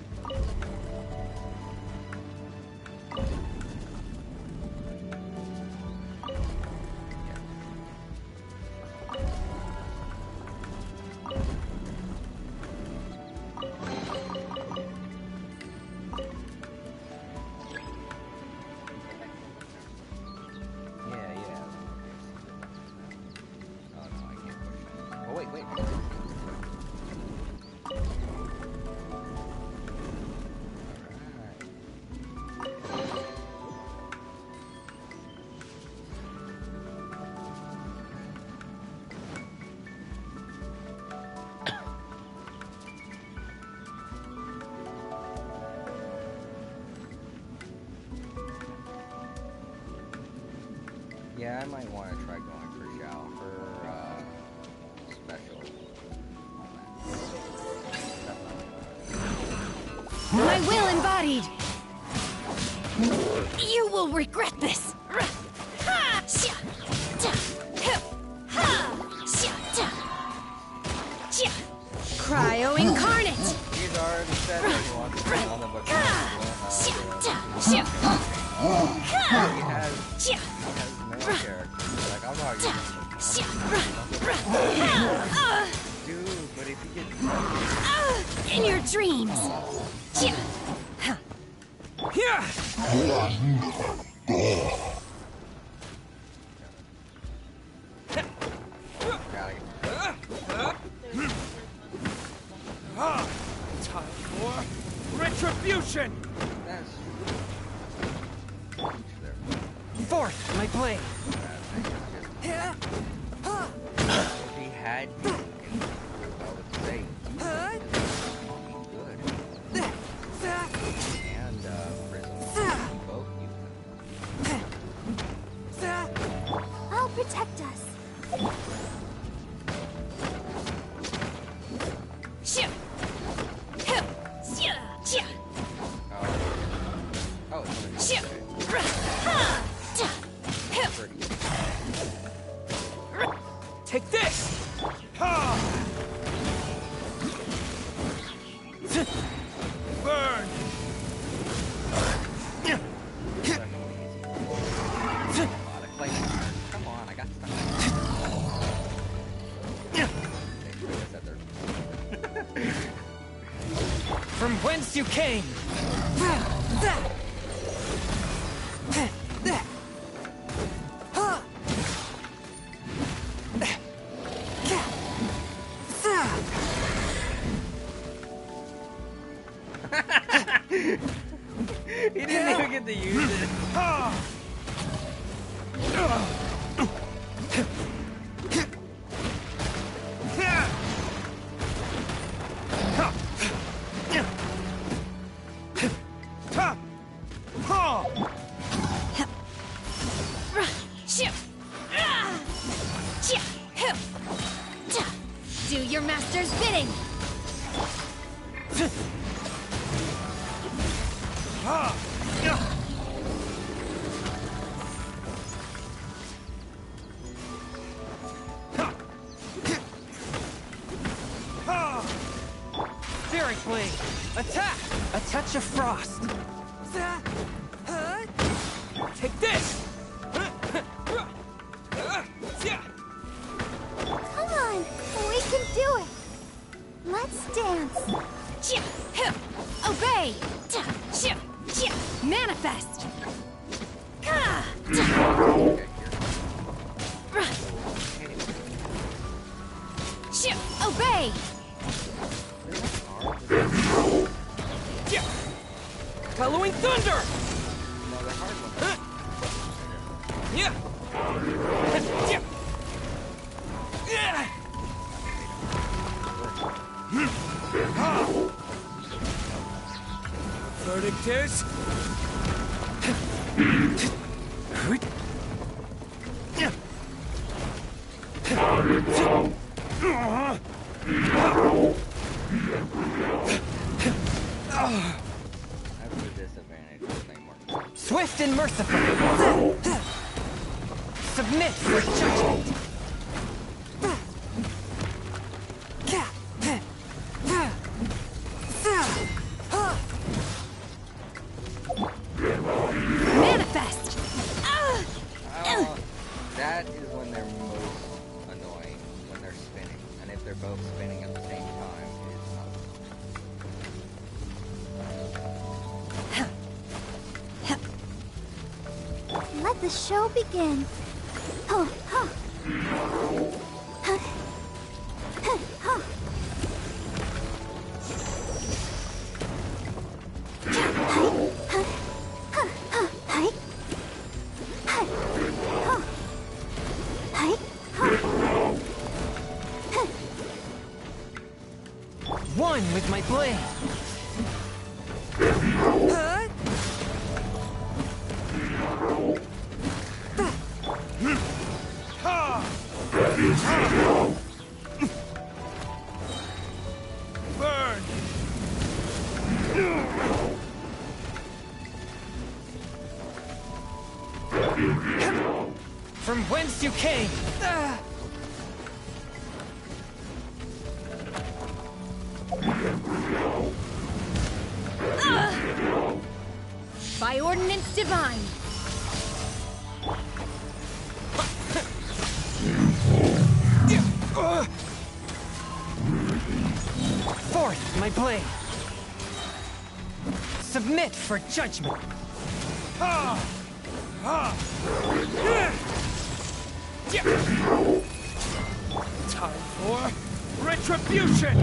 Yeah. Oh no, I can't push that. Oh wait. Yeah, I might want to try going for Xiao for special on that. My will embodied! You will regret this! Cryo incarnate! He's already said that he wants to be on the book. He has male characters. Like, I'm not dude, but if he gets in your dreams! Time for retribution! Forth my blade! if he had you, I would say good. And Prism, both I'll protect us. Take this! Burn! Come on, I got stuck. From whence you came! He didn't even get to use it. Do your master's bidding! Spirit Blade! Attack! A touch of frost! Take this! Come on, we can do it. Let's dance. Obey! Manifest! Obey! Halloween Thunder! Yeah! Verdict is... That's the disadvantage of playing more. Swift and merciful! Submit for judgment! Manifest! That is when they're most annoying, when they're spinning. And if they're both spinning at the same time, it's not. Let the show begin. One with my blade! Burn! From whence you came! By ordinance divine! Forth, my blade! Submit for judgment! Time for retribution!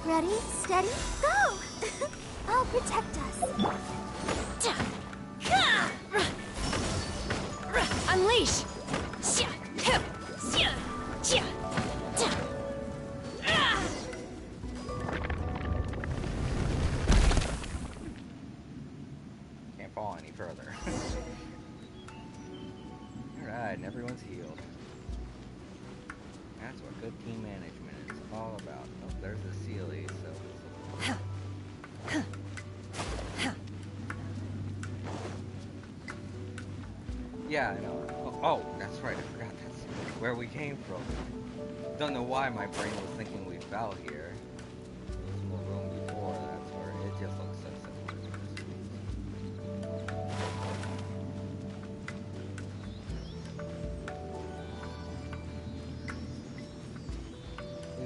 Ready, steady, go! I'll protect us. Unleash! Can't fall any further. Alright, and everyone's healed. That's what good team management is all about. Oh, there's the Sealy, so... Yeah, I know. Oh, that's right, I forgot that's where we came from. Don't know why my brain was thinking we fell here. There was more room before, that's where it just looks so simple.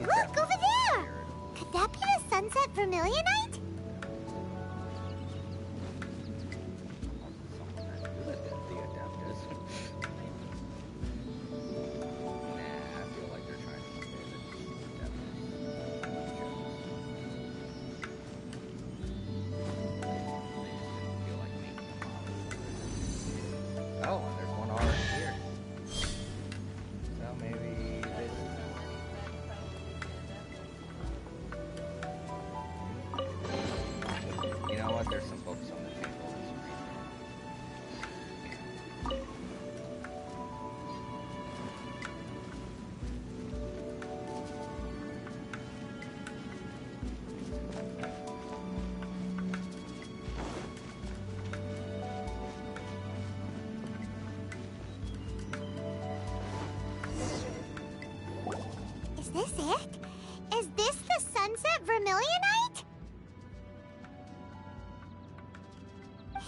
Look, over there! Could that be the Sunset Vermilionite? Oh, and there's one already here. So maybe Is this it? Is this the sunset vermilionite?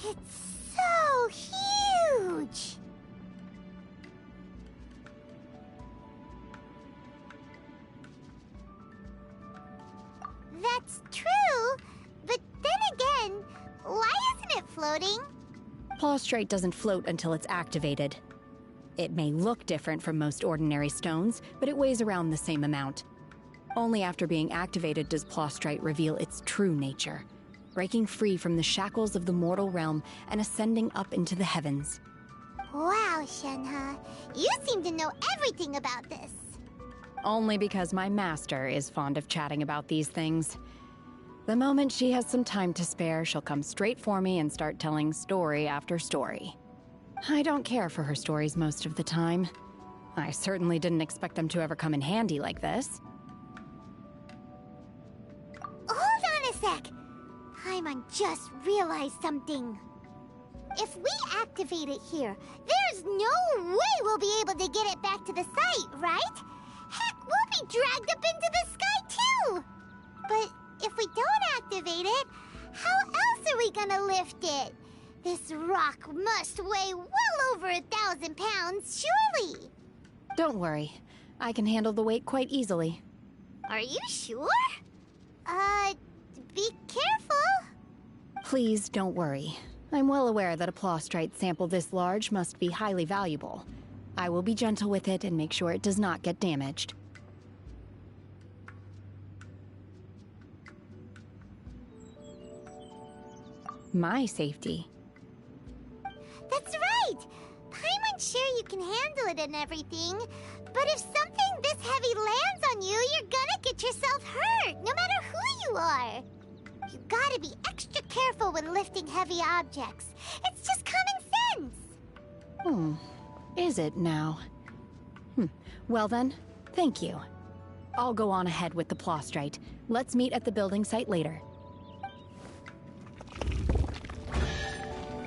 It's so huge! That's true, but then again, why isn't it floating? Plaustrite doesn't float until it's activated. It may look different from most ordinary stones, but it weighs around the same amount. Only after being activated does Plaustrite reveal its true nature, breaking free from the shackles of the mortal realm and ascending up into the heavens. Wow, Shenhe, you seem to know everything about this. Only because my master is fond of chatting about these things. The moment she has some time to spare, she'll come straight for me and start telling story after story. I don't care for her stories most of the time. I certainly didn't expect them to ever come in handy like this. Hold on a sec! Paimon just realized something. If we activate it here, there's no way we'll be able to get it back to the site, right? Heck, we'll be dragged up into the sky too! But if we don't activate it, how else are we gonna lift it? This rock must weigh well over 1,000 pounds, surely! Don't worry. I can handle the weight quite easily. Are you sure? Be careful! Please don't worry. I'm well aware that a Plaustrite sample this large must be highly valuable. I will be gentle with it and make sure it does not get damaged. My safety. That's right! Paimon's sure you can handle it and everything, but if something this heavy lands on you, you're gonna get yourself hurt, no matter who you are. You gotta be extra careful when lifting heavy objects. It's just common sense. Is it now? Well then, thank you. I'll go on ahead with the Plaustrite. Let's meet at the building site later.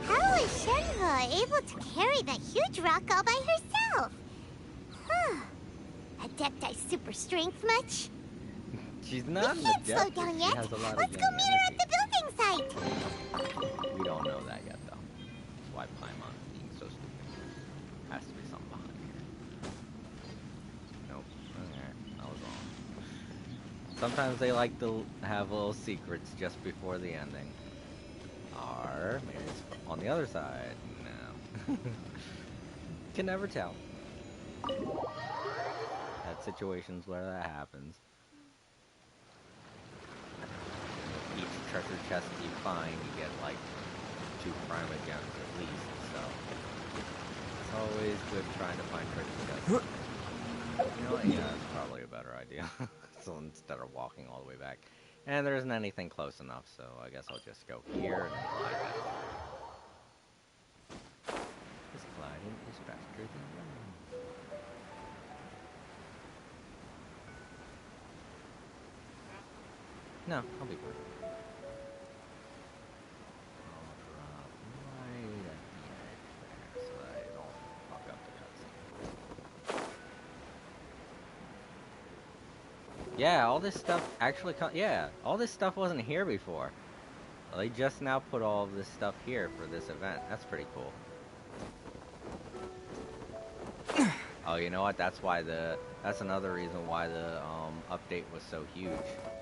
How is Shenhe able to carry that huge rock all by herself? Adepti super strength much? She's not We an can't slow adept. down She yet. has a lot Let's of go young meet her energy. at the building site. We don't know that yet, though. That's why Paimon is being so stupid. Has to be something behind here. Nope. Okay, I was wrong. Sometimes they like to have little secrets just before the ending. Or maybe it's on the other side. No. Can never tell. Had situations where that happens. Each treasure chest you find, you get like 2 prima gems at least, so it's always good trying to find treasure chests. You know what? Yeah, that's probably a better idea. So instead of walking all the way back. And there isn't anything close enough, so I guess I'll just go here and then glide back. This gliding is faster than running. No, I'll be fine. I'll drop right at the edge there so that I don't fuck up the cutscene. Yeah, all this stuff actually yeah, all this stuff wasn't here before. Well, they just now put all of this stuff here for this event. That's pretty cool. Oh, you know what? That's another reason why the update was so huge,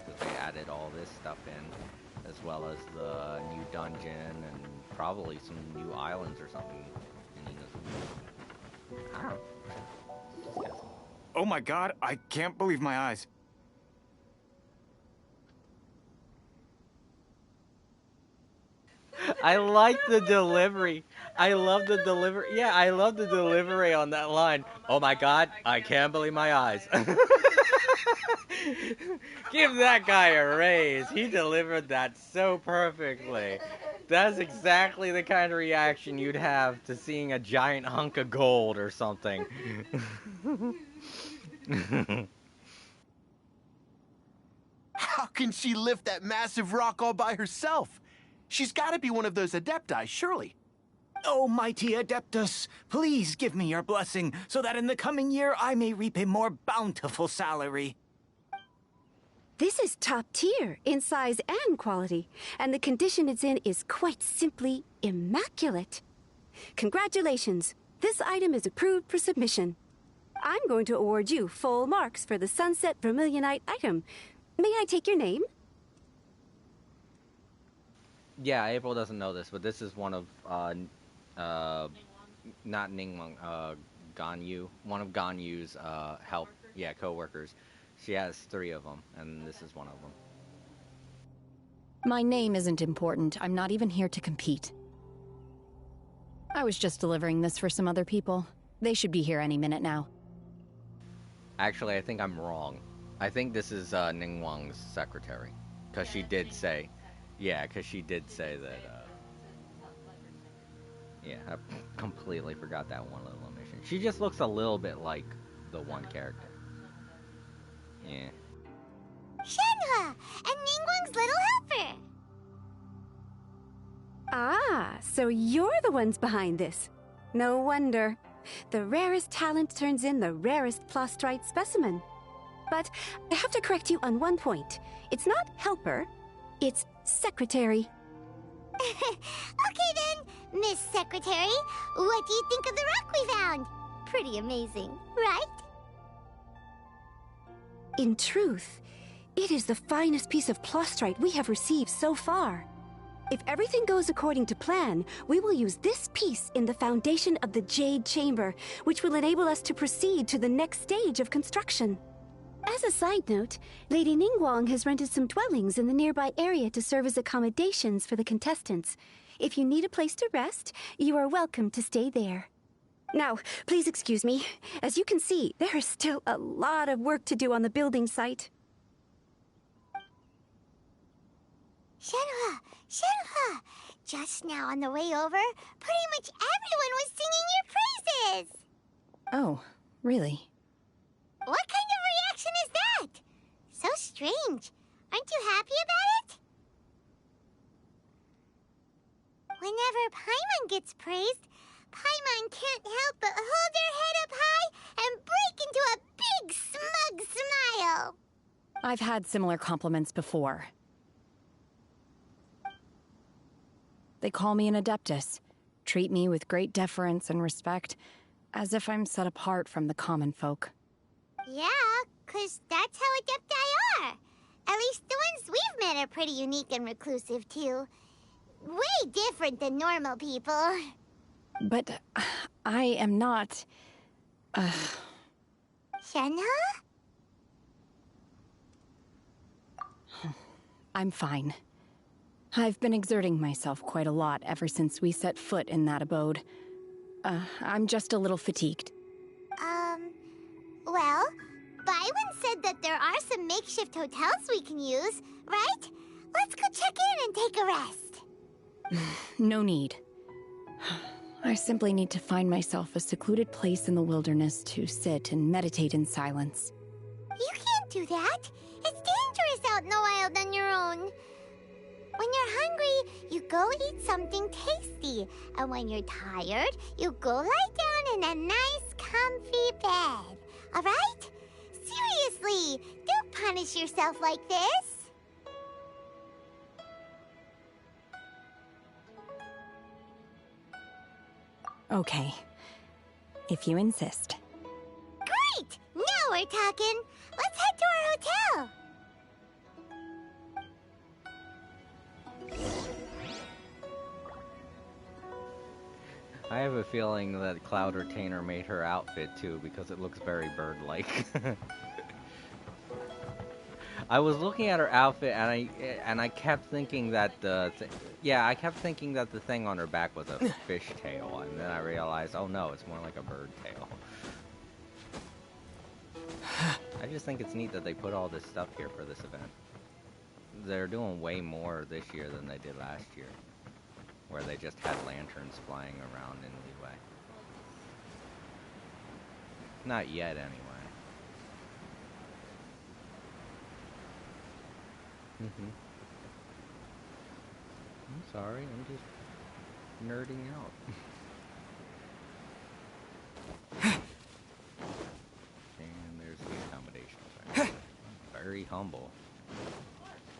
because they added all this stuff in, as well as the new dungeon and probably some new islands or something. I don't know. Oh my god, I can't believe my eyes. I like the delivery. I love the delivery. Yeah, I love the delivery on that line. Oh my god, I can't believe my eyes. Give that guy a raise. He delivered that so perfectly. That's exactly the kind of reaction you'd have to seeing a giant hunk of gold or something. How can she lift that massive rock all by herself? She's got to be one of those Adepti, surely. Oh, mighty Adeptus, please give me your blessing so that in the coming year I may reap a more bountiful salary. This is top tier in size and quality, and the condition it's in is quite simply immaculate. Congratulations! This item is approved for submission. I'm going to award you full marks for the Sunset Vermilionite item. May I take your name? Yeah, April doesn't know this, but this is one of not Ningmeng, Ganyu, one of Ganyu's co-workers. She has 3 of them, and this is one of them. My name isn't important. I'm not even here to compete. I was just delivering this for some other people. They should be here any minute now. Actually, I think I'm wrong. I think this is Ningguang's secretary, because she did say, that. Yeah, I completely forgot that one little omission. She just looks a little bit like the one character. Yeah. Shenhe! And Ningguang's little helper! Ah, so you're the ones behind this. No wonder. The rarest talent turns in the rarest Plostrite specimen. But I have to correct you on one point. It's not helper, it's secretary. Okay then, Miss Secretary, what do you think of the rock we found? Pretty amazing, right? In truth, it is the finest piece of Plostrite we have received so far. If everything goes according to plan, we will use this piece in the foundation of the Jade Chamber, which will enable us to proceed to the next stage of construction. As a side note, Lady Ningguang has rented some dwellings in the nearby area to serve as accommodations for the contestants. If you need a place to rest, you are welcome to stay there. Now, please excuse me. As you can see, there is still a lot of work to do on the building site. Shenhe! Shenhe! Just now on the way over, pretty much everyone was singing your praises! Oh, really? What kind of reaction is that? So strange. Aren't you happy about it? Whenever Paimon gets praised, Paimon can't help but hold her head up high and break into a big smug smile. I've had similar compliments before. They call me an Adeptus, treat me with great deference and respect, as if I'm set apart from the common folk. Yeah, 'cause that's how Adepti are. At least the ones we've met are pretty unique and reclusive, too. Way different than normal people. But I am not... Shenhe? I'm fine. I've been exerting myself quite a lot ever since we set foot in that abode. I'm just a little fatigued. Well, Byron said that there are some makeshift hotels we can use, right? Let's go check in and take a rest. No need. I simply need to find myself a secluded place in the wilderness to sit and meditate in silence. You can't do that. It's dangerous out in the wild on your own. When you're hungry, you go eat something tasty. And when you're tired, you go lie down in a nice, comfy bed. All right? Seriously, don't punish yourself like this. Okay. If you insist. Great! Now we're talking. Let's head to our hotel. I have a feeling that Cloud Retainer made her outfit too, because it looks very bird-like. I was looking at her outfit, and I kept thinking that the thing on her back was a fish tail, and then I realized, oh no, it's more like a bird tail. I just think it's neat that they put all this stuff here for this event. They're doing way more this year than they did last year, where they just had lanterns flying around in Liyue. Not yet, anyway. I'm sorry, I'm just... nerding out. And there's the accommodations. Right? Very humble.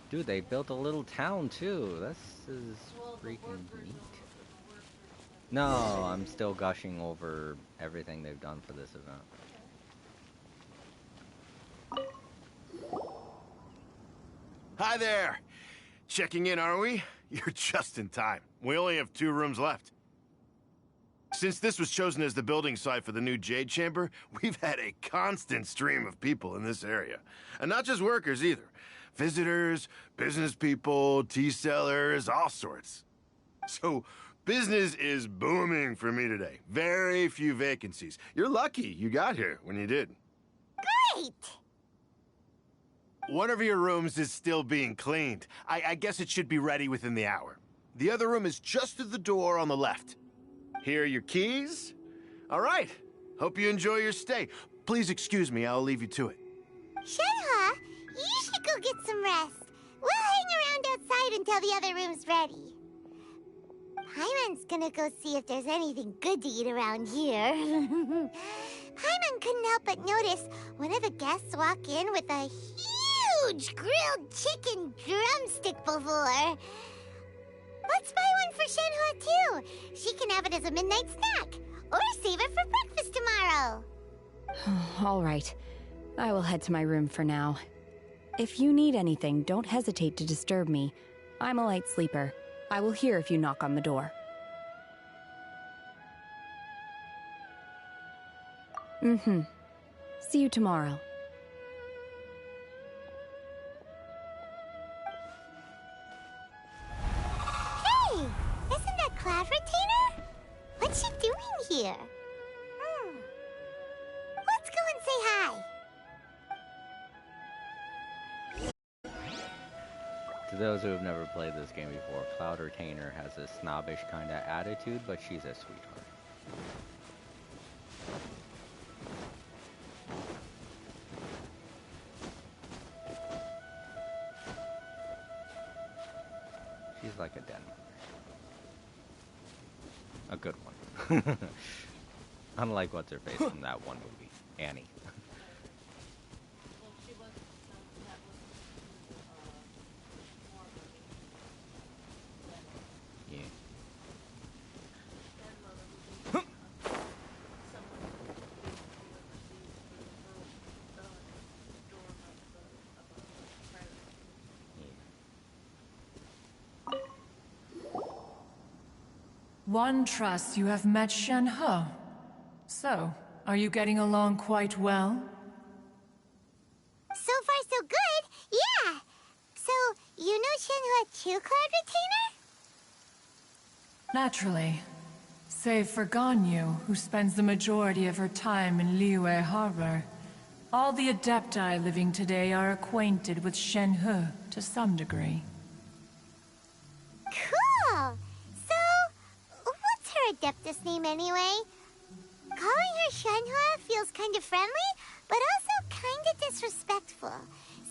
Dude, they built a little town too. This is freaking neat. No, I'm still gushing over everything they've done for this event. Hi there! Checking in, are we? You're just in time. We only have 2 rooms left. Since this was chosen as the building site for the new Jade Chamber, we've had a constant stream of people in this area. And not just workers either. Visitors, business people, tea sellers, all sorts. So, business is booming for me today. Very few vacancies. You're lucky you got here when you did. Great! One of your rooms is still being cleaned. I guess it should be ready within the hour. The other room is just through the door on the left. Here are your keys. All right. Hope you enjoy your stay. Please excuse me, I'll leave you to it. Shenhe, you should go get some rest. We'll hang around outside until the other room's ready. Paimon's gonna go see if there's anything good to eat around here. Paimon couldn't help but notice one of the guests walk in with a huge grilled chicken drumstick before. Let's buy one for Shenhe too. She can have it as a midnight snack, or save it for breakfast tomorrow. All right. I will head to my room for now. If you need anything, don't hesitate to disturb me. I'm a light sleeper. I will hear if you knock on the door. See you tomorrow. Hey! Isn't that Cloud Retainer? What's she doing here? Let's go and say hi. To those who have never played this game before, Cloud Retainer has a snobbish kind of attitude, but she's a sweetheart. She's like a den mother. A good one. Unlike what's-her-face from that one movie, Annie. One trusts you have met Shenhe. So, are you getting along quite well? So far, so good. Yeah. So, you know Shenhe too, Cloud Retainer? Naturally. Save for Ganyu, who spends the majority of her time in Liyue Harbor. All the Adepti living today are acquainted with Shenhe to some degree. Cool. So, what's her Adeptus name anyway? Calling her Shenhe feels kind of friendly, but also kind of disrespectful.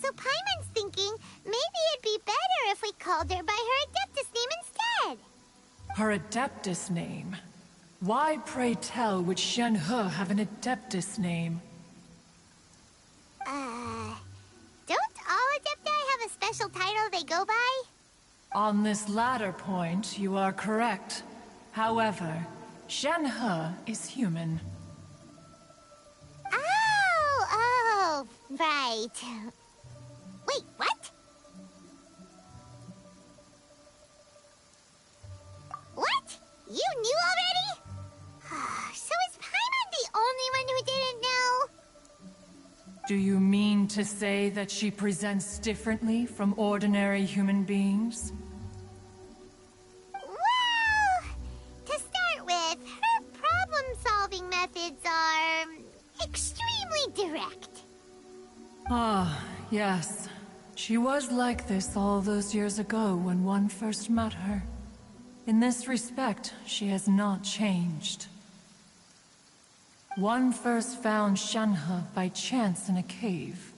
So Paimon's thinking maybe it'd be better if we called her by her Adeptus name instead. Her Adeptus name? Why, pray tell, would Shenhe have an Adeptus name? Don't all Adepti have a special title they go by? On this latter point, you are correct. However, Shenhe is human. Oh, right. Wait, what? What? You knew already? So is Paimon the only one who didn't know? Do you mean to say that she presents differently from ordinary human beings? Well, to start with, her problem-solving methods are extremely direct. Ah, yes. She was like this all those years ago when one first met her. In this respect, she has not changed. One first found Shenhe by chance in a cave.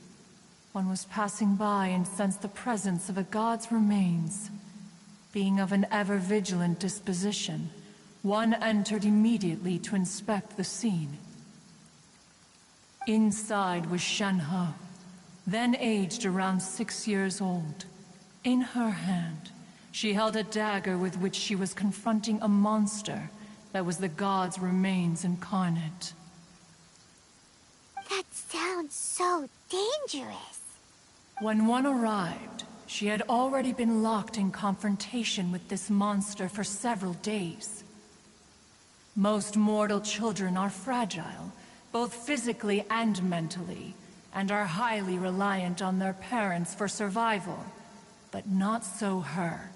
One was passing by and sensed the presence of a god's remains. Being of an ever-vigilant disposition, One entered immediately to inspect the scene. Inside was Shenhe, then aged around 6 years old. In her hand, she held a dagger with which she was confronting a monster that was the god's remains incarnate. That sounds so dangerous. When one arrived, she had already been locked in confrontation with this monster for several days. Most mortal children are fragile, both physically and mentally, and are highly reliant on their parents for survival, but not so her.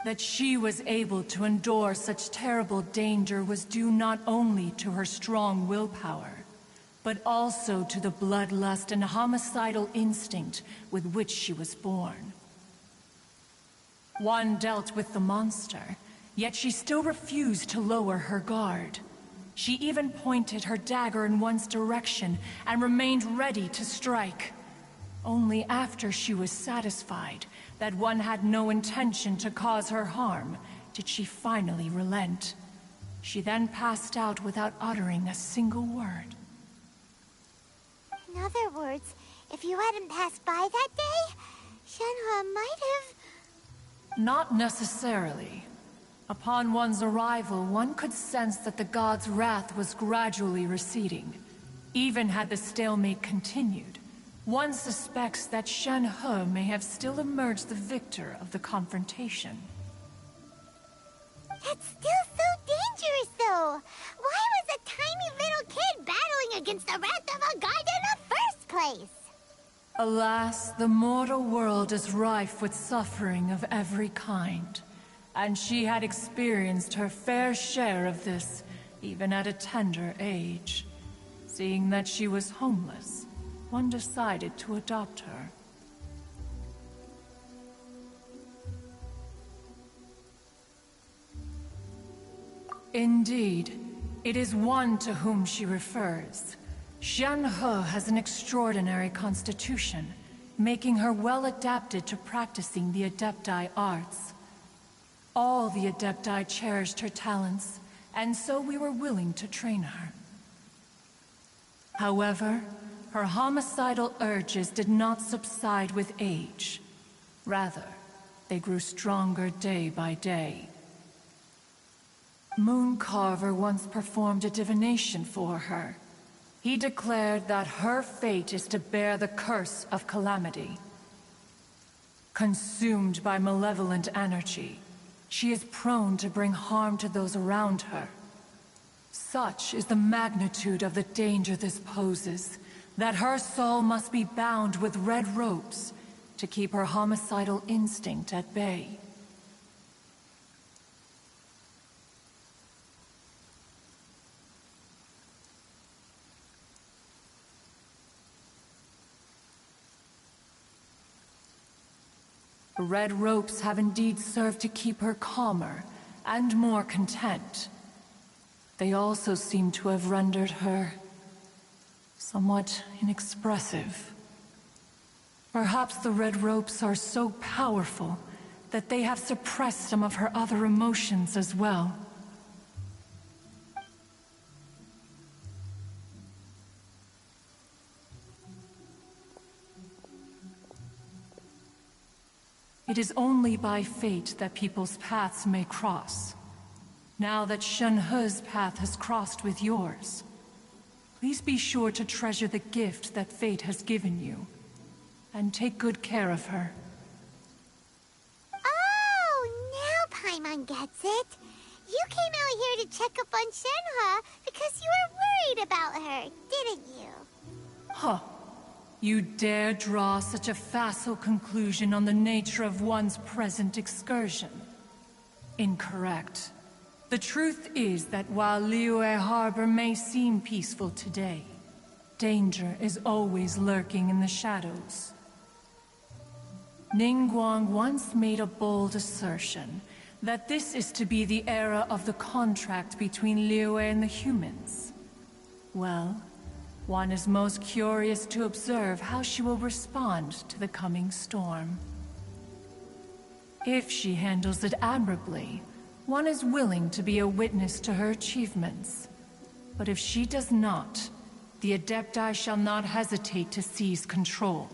That she was able to endure such terrible danger was due not only to her strong willpower, but also to the bloodlust and homicidal instinct with which she was born. One dealt with the monster, yet she still refused to lower her guard. She even pointed her dagger in one's direction and remained ready to strike. Only after she was satisfied that one had no intention to cause her harm did she finally relent. She then passed out without uttering a single word. In other words, if you hadn't passed by that day, Shenhe might have... Not necessarily. Upon one's arrival, one could sense that the god's wrath was gradually receding. Even had the stalemate continued, one suspects that Shenhe may have still emerged the victor of the confrontation. That's still so dangerous, though. Why was a tiny little kid battling against the wrath of a god in the first place? Alas, the mortal world is rife with suffering of every kind. And she had experienced her fair share of this, even at a tender age. Seeing that she was homeless, one decided to adopt her. Indeed, it is one to whom she refers. Shenhe has an extraordinary constitution, making her well adapted to practicing the Adepti arts. All the Adepti cherished her talents, and so we were willing to train her. However, her homicidal urges did not subside with age. Rather, they grew stronger day by day. Mooncarver once performed a divination for her. He declared that her fate is to bear the curse of calamity. Consumed by malevolent energy, she is prone to bring harm to those around her. Such is the magnitude of the danger this poses, that her soul must be bound with red ropes to keep her homicidal instinct at bay. The red ropes have indeed served to keep her calmer and more content. They also seem to have rendered her somewhat inexpressive. Perhaps the red ropes are so powerful that they have suppressed some of her other emotions as well. It is only by fate that people's paths may cross. Now that Shenhe's path has crossed with yours, please be sure to treasure the gift that fate has given you, and take good care of her. Oh, now Paimon gets it. You came out here to check up on Shenhe because you were worried about her, didn't you? Huh. You dare draw such a facile conclusion on the nature of one's present excursion? Incorrect. The truth is that while Liyue Harbor may seem peaceful today, danger is always lurking in the shadows. Ningguang once made a bold assertion that this is to be the era of the contract between Liyue and the humans. Well, one is most curious to observe how she will respond to the coming storm. If she handles it admirably, One is willing to be a witness to her achievements. But if she does not, the Adepti shall not hesitate to seize control.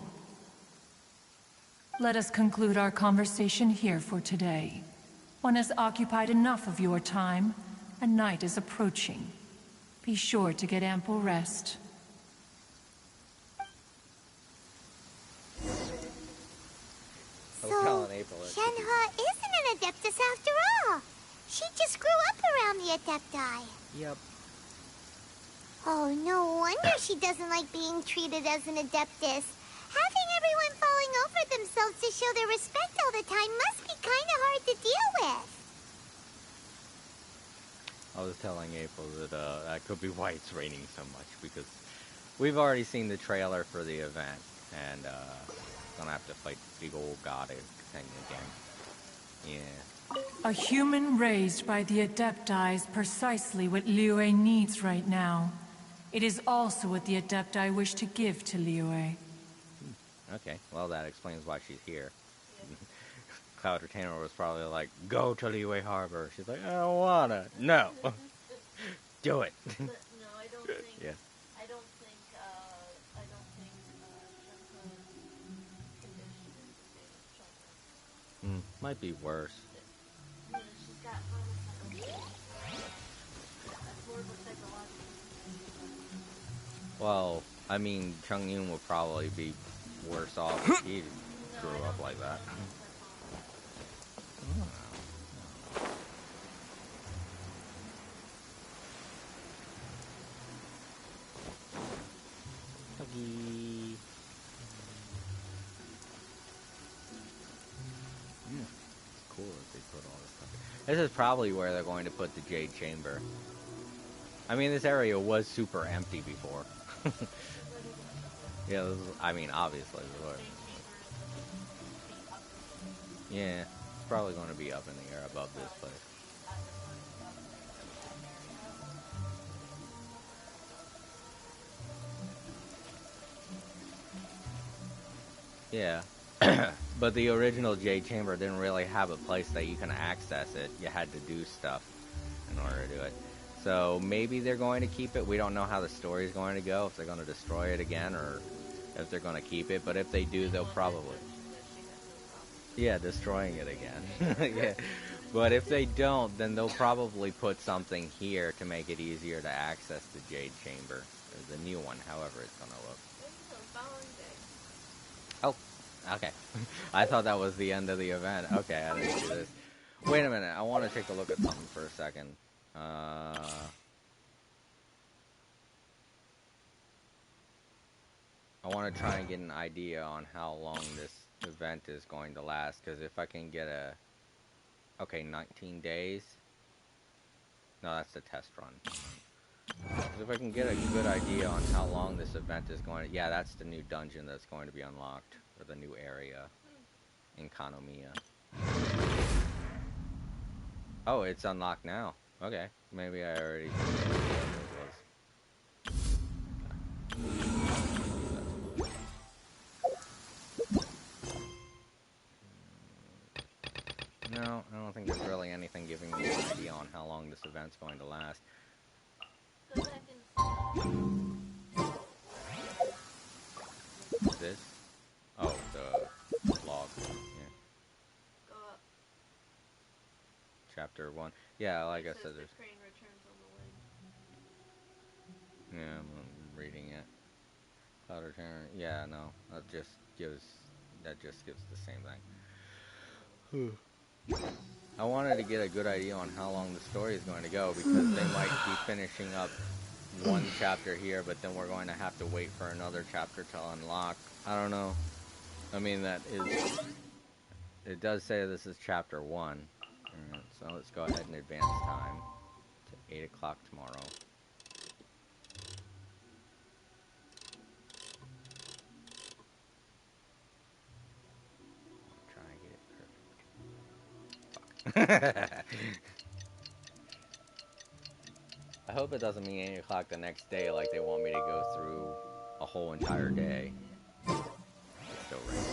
Let us conclude our conversation here for today. One has occupied enough of your time, and night is approaching. Be sure to get ample rest. So, Shenhe isn't an Adeptus after all. She just grew up around the Adepti. Yep. Oh, no wonder she doesn't like being treated as an Adeptus. Having everyone falling over themselves to show their respect all the time must be kind of hard to deal with. I was telling April that that could be why it's raining so much, because we've already seen the trailer for the event, and gonna have to fight the big old god thing again. Yeah. A human raised by the Adepti is precisely what Liyue needs right now. It is also what the Adepti wish to give to Liyue. Okay, well that explains why she's here. Cloud Retainer was probably like, go to Liyue Harbor. She's like, I don't wanna. No. Do it. No, I don't think. Yeah. I don't think Shenhe's condition is the same as Chung's. Might be worse. You know, she's got homicidal. That's more of a psychological. Well, I mean, Chungyun would probably be worse off if he grew up like that. Cool if they put all this stuff. This is probably where they're going to put the Jade Chamber. I mean, this area was super empty before. Yeah, this is, I mean, obviously. Yeah, it's probably going to be up in the air above this place. Yeah, but the original Jade Chamber didn't really have a place that you can access it. You had to do stuff in order to do it. So maybe they're going to keep it. We don't know how the story is going to go, if they're going to destroy it again or if they're going to keep it. But if they do, they'll probably... Yeah, destroying it again. Yeah. But if they don't, then they'll probably put something here to make it easier to access the Jade Chamber. Or the new one, however it's going to look. Oh, okay. I thought that was the end of the event. Okay, I didn't see this. Wait a minute, I want to take a look at something for a second. I want to try and get an idea on how long this event is going to last, because if I can get a... Okay, 19 days? No, that's the test run. If I can get a good idea on how long this event is going to... Yeah, that's the new dungeon that's going to be unlocked, or the new area in Kanomiya. Oh, it's unlocked now. Okay, maybe I already... No, I don't think there's really anything giving me an idea on how long this event's going to last. This? Oh, the log. Yeah. Chapter 1. Yeah, like I said, there's... Yeah, I'm reading it. Cloud Return. Yeah, no, that just gives the same thing. I wanted to get a good idea on how long the story is going to go, because they might be finishing up one chapter here, but then we're going to have to wait for another chapter to unlock. I don't know. I mean, that is... It does say this is chapter 1. Alright, so let's go ahead and advance time to 8 o'clock tomorrow. I hope it doesn't mean 8 o'clock the next day, like they want me to go through a whole entire day. It's still raining.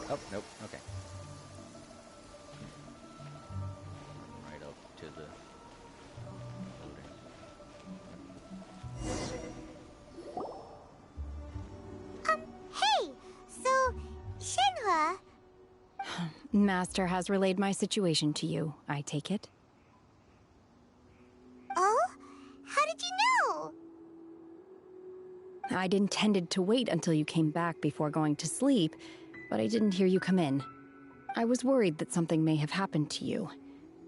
Oh, nope, okay. Right up to the Hey! So, Shenhua... Master has relayed my situation to you, I take it. Oh? How did you know? I'd intended to wait until you came back before going to sleep, but I didn't hear you come in. I was worried that something may have happened to you,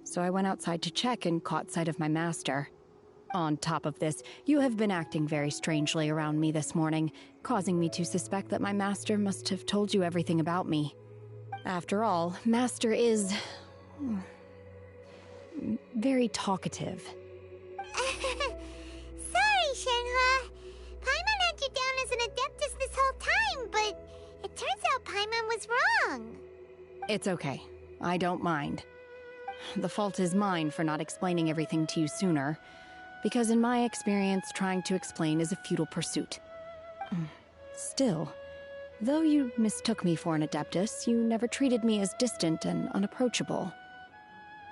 so I went outside to check and caught sight of my master. On top of this, you have been acting very strangely around me this morning, causing me to suspect that my master must have told you everything about me. After all, Master is... very talkative. Sorry, Shenhua. Paimon had you down as an Adeptus this whole time, but it turns out Paimon was wrong. It's okay. I don't mind. The fault is mine for not explaining everything to you sooner, because in my experience, trying to explain is a futile pursuit. Still, though you mistook me for an Adeptus, you never treated me as distant and unapproachable.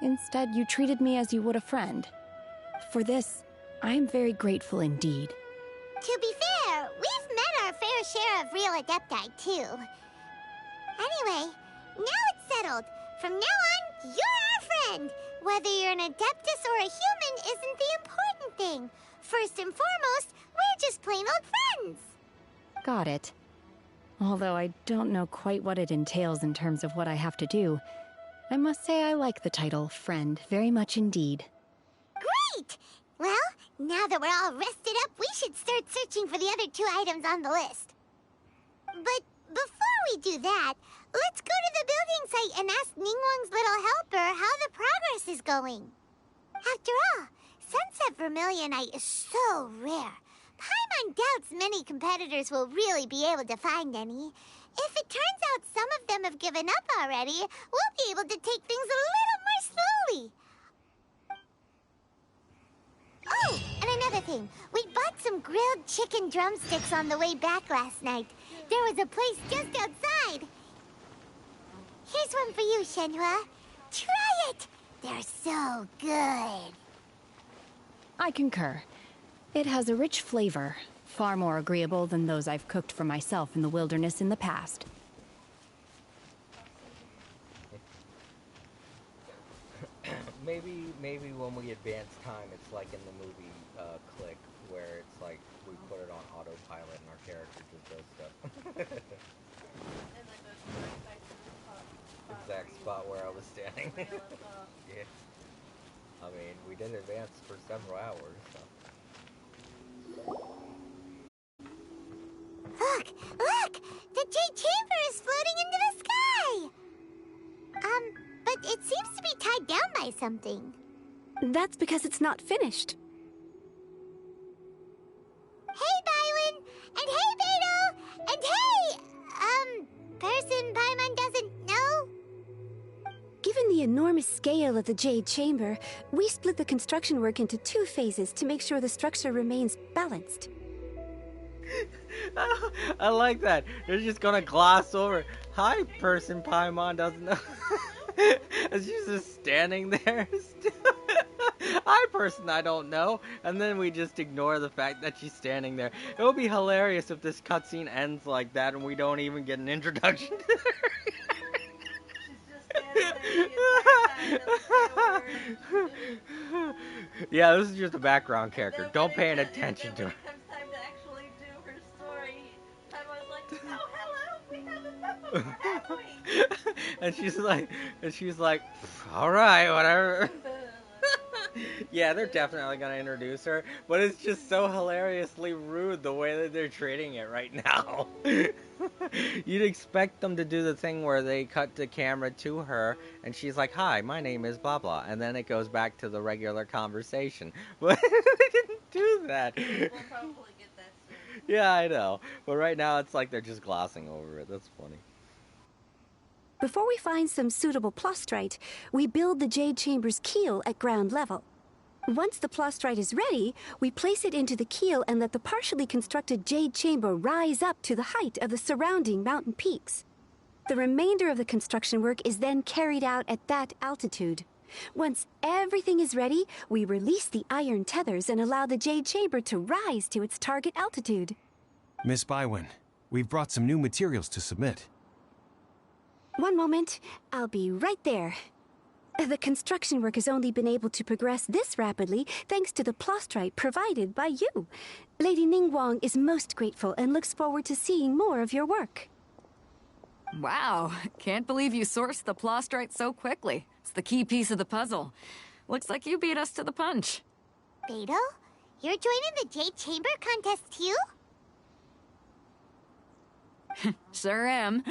Instead, you treated me as you would a friend. For this, I am very grateful indeed. To be fair, we've met our fair share of real Adepti, too. Anyway, now it's settled. From now on, you're our friend. Whether you're an Adeptus or a human isn't the important thing. First and foremost, we're just plain old friends. Got it. Although I don't know quite what it entails in terms of what I have to do, I must say I like the title Friend very much indeed. Great! Well, now that we're all rested up, we should start searching for the other 2 items on the list. But before we do that, let's go to the building site and ask Ningguang's little helper how the progress is going. After all, Sunset Vermilionite is so rare. Paimon doubts many competitors will really be able to find any. If it turns out some of them have given up already, we'll be able to take things a little more slowly. Oh, and another thing. We bought some grilled chicken drumsticks on the way back last night. There was a place just outside. Here's one for you, Shenhua. Try it! They're so good. I concur. It has a rich flavor, far more agreeable than those I've cooked for myself in the wilderness in the past. Maybe when we advance time, it's like in the movie Click, where it's like we put it on autopilot and our character just does stuff. Exact spot where I was standing. Yeah. I mean, we did advance for several hours, so. Look! Look! The Jade Chamber is floating into the sky! But it seems to be tied down by something. That's because it's not finished. Hey, Bywin! And hey, Beto! And hey, person Paimon doesn't know? Given the enormous scale of the Jade Chamber, we split the construction work into 2 phases to make sure the structure remains balanced. I like that. They're just gonna gloss over. Hi, person Paimon doesn't know. And she's just standing there. Hi, person I don't know. And then we just ignore the fact that she's standing there. It would be hilarious if this cutscene ends like that and we don't even get an introduction to her. Yeah, this is just a background character. Don't pay any attention to her. Time to actually do her story. I was like, oh, hello, we haven't met before, have we? and she's like, all right, whatever. Yeah, they're definitely gonna introduce her, but it's just so hilariously rude the way that they're treating it right now. You'd expect them to do the thing where they cut the camera to her, and she's like, hi, my name is blah blah, and then it goes back to the regular conversation. But they didn't do that. We'll probably get that soon. Yeah, I know. But right now it's like they're just glossing over it. That's funny. Before we find some suitable plastrite, we build the Jade Chamber's keel at ground level. Once the plastrite is ready, we place it into the keel and let the partially constructed Jade Chamber rise up to the height of the surrounding mountain peaks. The remainder of the construction work is then carried out at that altitude. Once everything is ready, we release the iron tethers and allow the Jade Chamber to rise to its target altitude. Miss Bywin, we've brought some new materials to submit. One moment. I'll be right there. The construction work has only been able to progress this rapidly thanks to the plostrite provided by you. Lady Ningguang is most grateful and looks forward to seeing more of your work. Wow, can't believe you sourced the plostrite so quickly. It's the key piece of the puzzle. Looks like you beat us to the punch. Beidou, you're joining the Jade Chamber contest too? Sure am.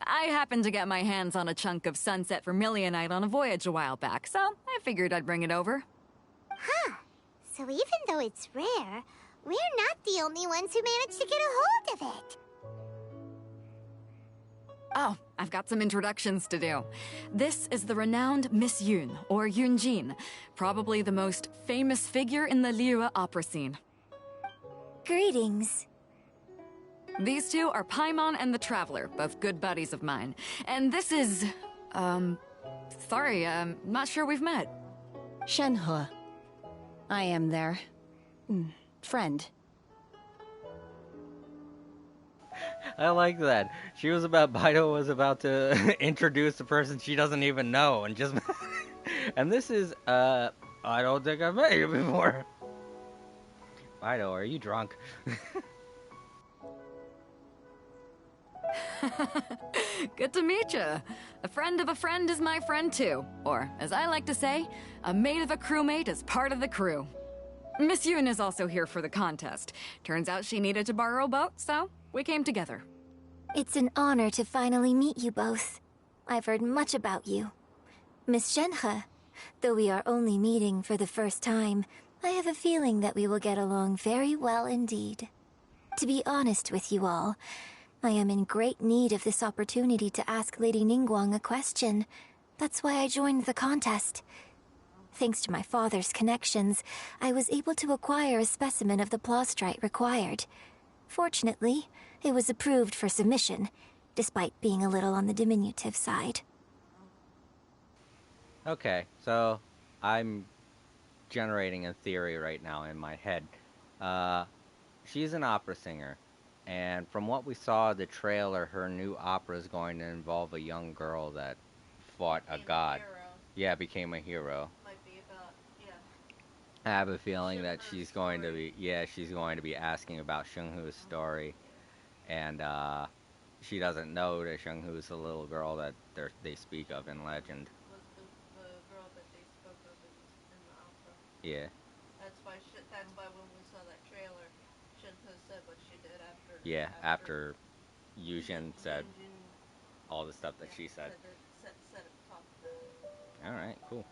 I happened to get my hands on a chunk of sunset vermilionite on a voyage a while back, so I figured I'd bring it over. Huh. So even though it's rare, we're not the only ones who managed to get a hold of it. Oh, I've got some introductions to do. This is the renowned Miss Yun, or Yunjin, probably the most famous figure in the Liyue opera scene. Greetings. These two are Paimon and the Traveler, both good buddies of mine. And this is... sorry, not sure we've met. Shenhe. I am their... friend. I like that. Baido was about to introduce a person she doesn't even know, and just... and this is, I don't think I've met you before. Baido, are you drunk? Good to meet you. A friend of a friend is my friend too. Or, as I like to say, a mate of a crewmate is part of the crew. Miss Yun is also here for the contest. Turns out she needed to borrow a boat, so we came together. It's an honor to finally meet you both. I've heard much about you. Miss Shenhe, though we are only meeting for the first time, I have a feeling that we will get along very well indeed. To be honest with you all, I am in great need of this opportunity to ask Lady Ningguang a question. That's why I joined the contest. Thanks to my father's connections, I was able to acquire a specimen of the plostrite required. Fortunately, it was approved for submission, despite being a little on the diminutive side. Okay, so I'm generating a theory right now in my head. She's an opera singer. And from what we saw in the trailer, her new opera is going to involve a young girl that fought a god. Yeah, became a hero. Might be about, yeah. I have a feeling that she's going to be asking about Shenghu's story. And she doesn't know that Shenghu's the little girl that they speak of in legend. Was the girl that they spoke of in the opera. Yeah. That's why when we saw that trailer, Shinto said what she did after. Yeah, after Yujin said all the stuff that she said. Said it top. Alright, cool.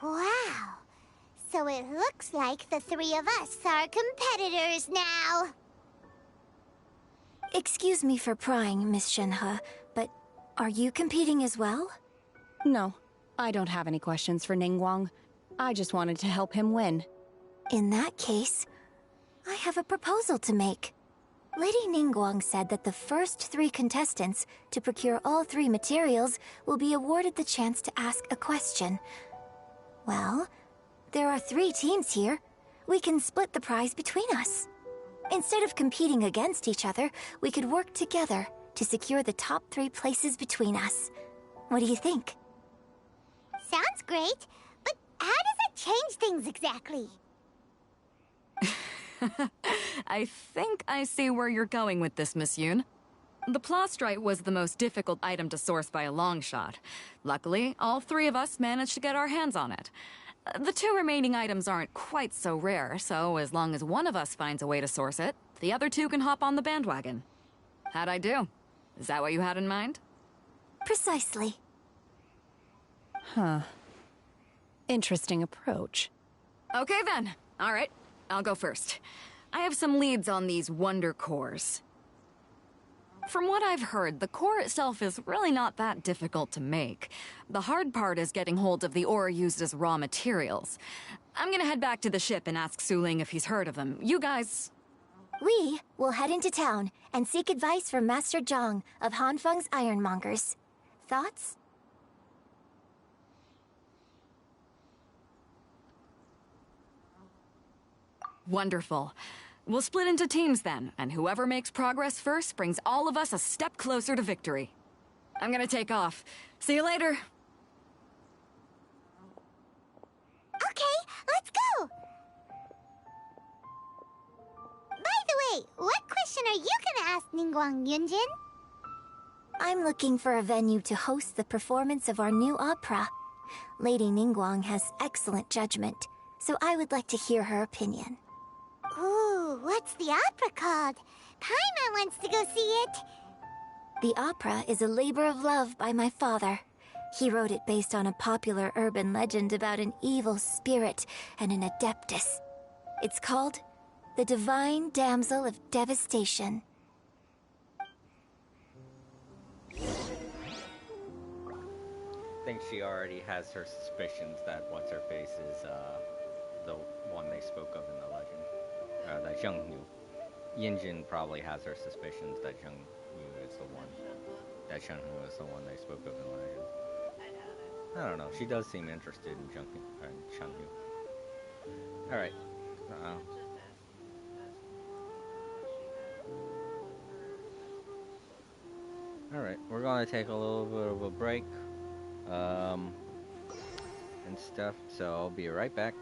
Wow. So it looks like the three of us are competitors now. Excuse me for prying, Miss Shenhe, but are you competing as well? No, I don't have any questions for Ningguang. I just wanted to help him win. In that case, I have a proposal to make. Lady Ningguang said that the first 3 contestants to procure all 3 materials will be awarded the chance to ask a question. Well, there are 3 teams here. We can split the prize between us. Instead of competing against each other, we could work together to secure the top 3 places between us. What do you think? Sounds great, but how does it change things exactly? I think I see where you're going with this, Miss Yun. The plostrite was the most difficult item to source by a long shot. Luckily, all 3 of us managed to get our hands on it. The 2 remaining items aren't quite so rare, so as long as one of us finds a way to source it, the other 2 can hop on the bandwagon. How'd I do? Is that what you had in mind? Precisely. Huh. Interesting approach. Okay then. All right. I'll go first. I have some leads on these wonder cores. From what I've heard, the core itself is really not that difficult to make. The hard part is getting hold of the ore used as raw materials. I'm gonna head back to the ship and ask Suling if he's heard of them. You guys... We will head into town and seek advice from Master Zhang of Hanfeng's Ironmongers. Thoughts? Wonderful. We'll split into teams then, and whoever makes progress first brings all of us a step closer to victory. I'm gonna take off. See you later. Okay, let's go! By the way, what question are you gonna ask Ningguang, Yunjin? I'm looking for a venue to host the performance of our new opera. Lady Ningguang has excellent judgment, so I would like to hear her opinion. Ooh, what's the opera called? Paimon wants to go see it. The opera is a labor of love by my father. He wrote it based on a popular urban legend about an evil spirit and an adeptus. It's called The Divine Damsel of Devastation. I think she already has her suspicions that What's-Her-Face is the one they spoke of in the legend. That Zhenghu. Yinjin probably has her suspicions that Zhenghu is the one. That Shenhu is the one they spoke of in the legend. I don't know. She does seem interested in Shenhu. Alright. Alright, we're gonna take a little bit of a break. And stuff, so I'll be right back.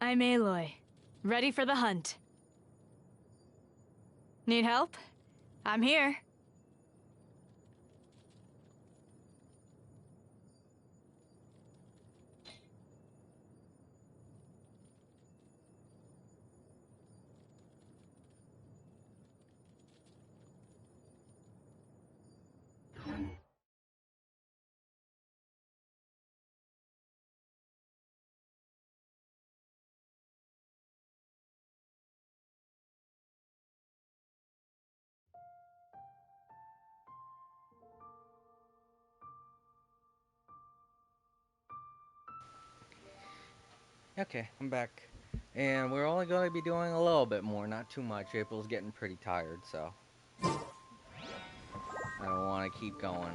I'm Aloy. Ready for the hunt. Need help? I'm here. Okay, I'm back. And we're only going to be doing a little bit more, not too much. April's getting pretty tired, so I don't want to keep going.